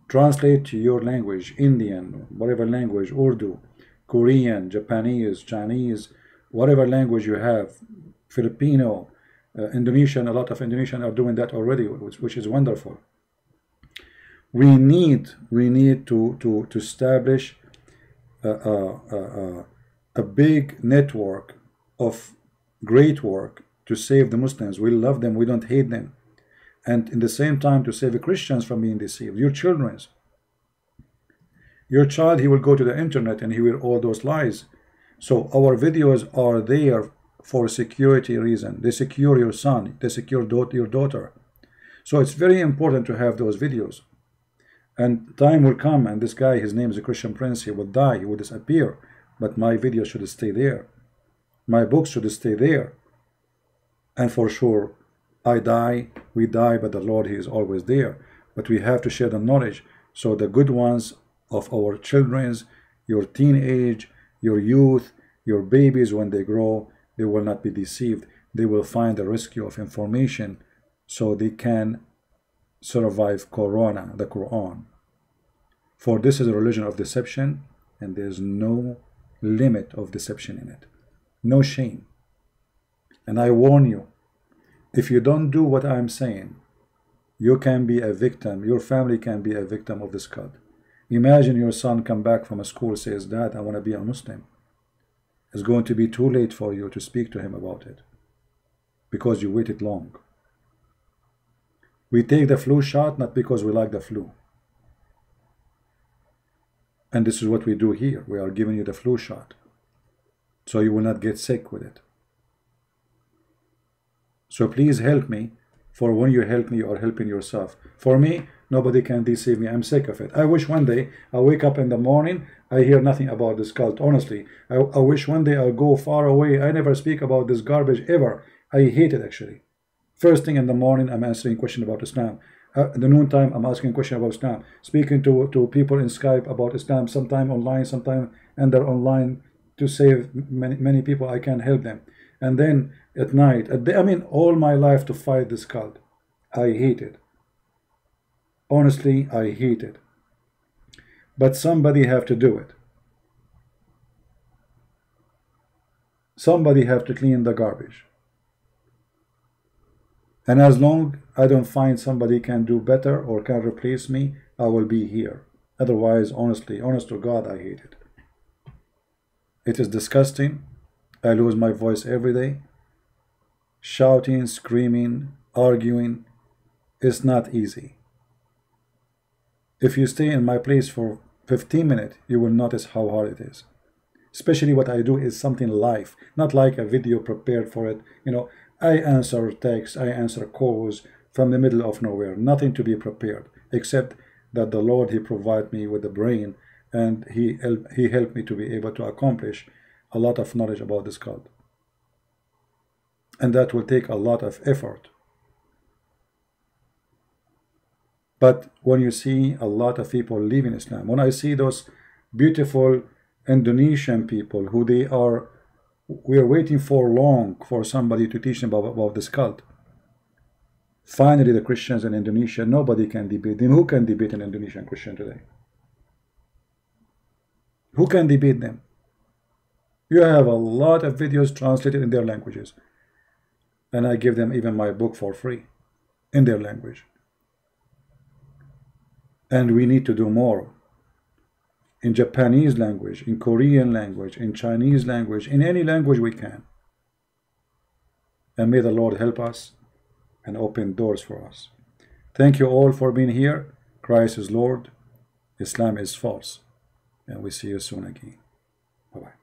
Translate to your language, Indian, whatever language, Urdu, Korean, Japanese, Chinese, whatever language you have, Filipino, Indonesian. A lot of Indonesian are doing that already, which is wonderful. We need to establish a big network of great work to save the Muslims. We love them, we don't hate them. And in the same time to save the Christians from being deceived. Your children's. Your child, he will go to the internet and he will all those lies. So our videos are there for security reason. They secure your son, they secure your daughter. So it's very important to have those videos. And time will come, and this guy, his name is a Christian Prince, he will die, he will disappear. But my video should stay there. My books should stay there. And for sure, I die, we die, but the Lord, he is always there. But we have to share the knowledge. So the good ones of our children's, your teenage, your youth, your babies, when they grow, they will not be deceived. They will find the rescue of information so they can survive Corona, the Quran. For this is a religion of deception, and there's no limit of deception in it. No shame. And I warn you, if you don't do what I'm saying, you can be a victim, your family can be a victim of this cult. Imagine your son come back from a school, says, Dad, I want to be a Muslim. It's going to be too late for you to speak to him about it because you waited long. We take the flu shot not because we like the flu. And this is what we do here. We are giving you the flu shot so you will not get sick with it. So please help me. For when you help me, you are helping yourself. For me, nobody can deceive me. I'm sick of it. I wish one day I wake up in the morning, I hear nothing about this cult. Honestly, I wish one day I'll go far away. I never speak about this garbage ever. I hate it actually. First thing in the morning, I'm answering question about Islam. At the noontime, I'm asking question about Islam. Speaking to people in Skype about Islam, sometime online, sometime and they're online to save many people. I can help them. And then at night, I mean, all my life to fight this cult. I hate it. Honestly, I hate it. But somebody have to do it. Somebody have to clean the garbage. And as long I don't find somebody can do better or can replace me, I will be here. Otherwise, honestly, honest to God, I hate it. It is disgusting. I lose my voice every day. Shouting, screaming, arguing is not easy. If you stay in my place for 15 minutes, you will notice how hard it is. Especially what I do is something live, not like a video prepared for it. You know, I answer texts, I answer calls from the middle of nowhere, nothing to be prepared, except that the Lord, he provided me with the brain, and he helped me to be able to accomplish a lot of knowledge about this cult. And that will take a lot of effort. But when you see a lot of people leaving Islam, when I see those beautiful Indonesian people who we are waiting for long for somebody to teach them about this cult. Finally, the Christians in Indonesia, nobody can debate them. Who can debate an Indonesian Christian today? Who can debate them? You have a lot of videos translated in their languages. And I give them even my book for free in their language. And we need to do more. In Japanese language, in Korean language, in Chinese language, in any language we can. And may the Lord help us and open doors for us. Thank you all for being here. Christ is Lord. Islam is false. And we see you soon again. Bye-bye.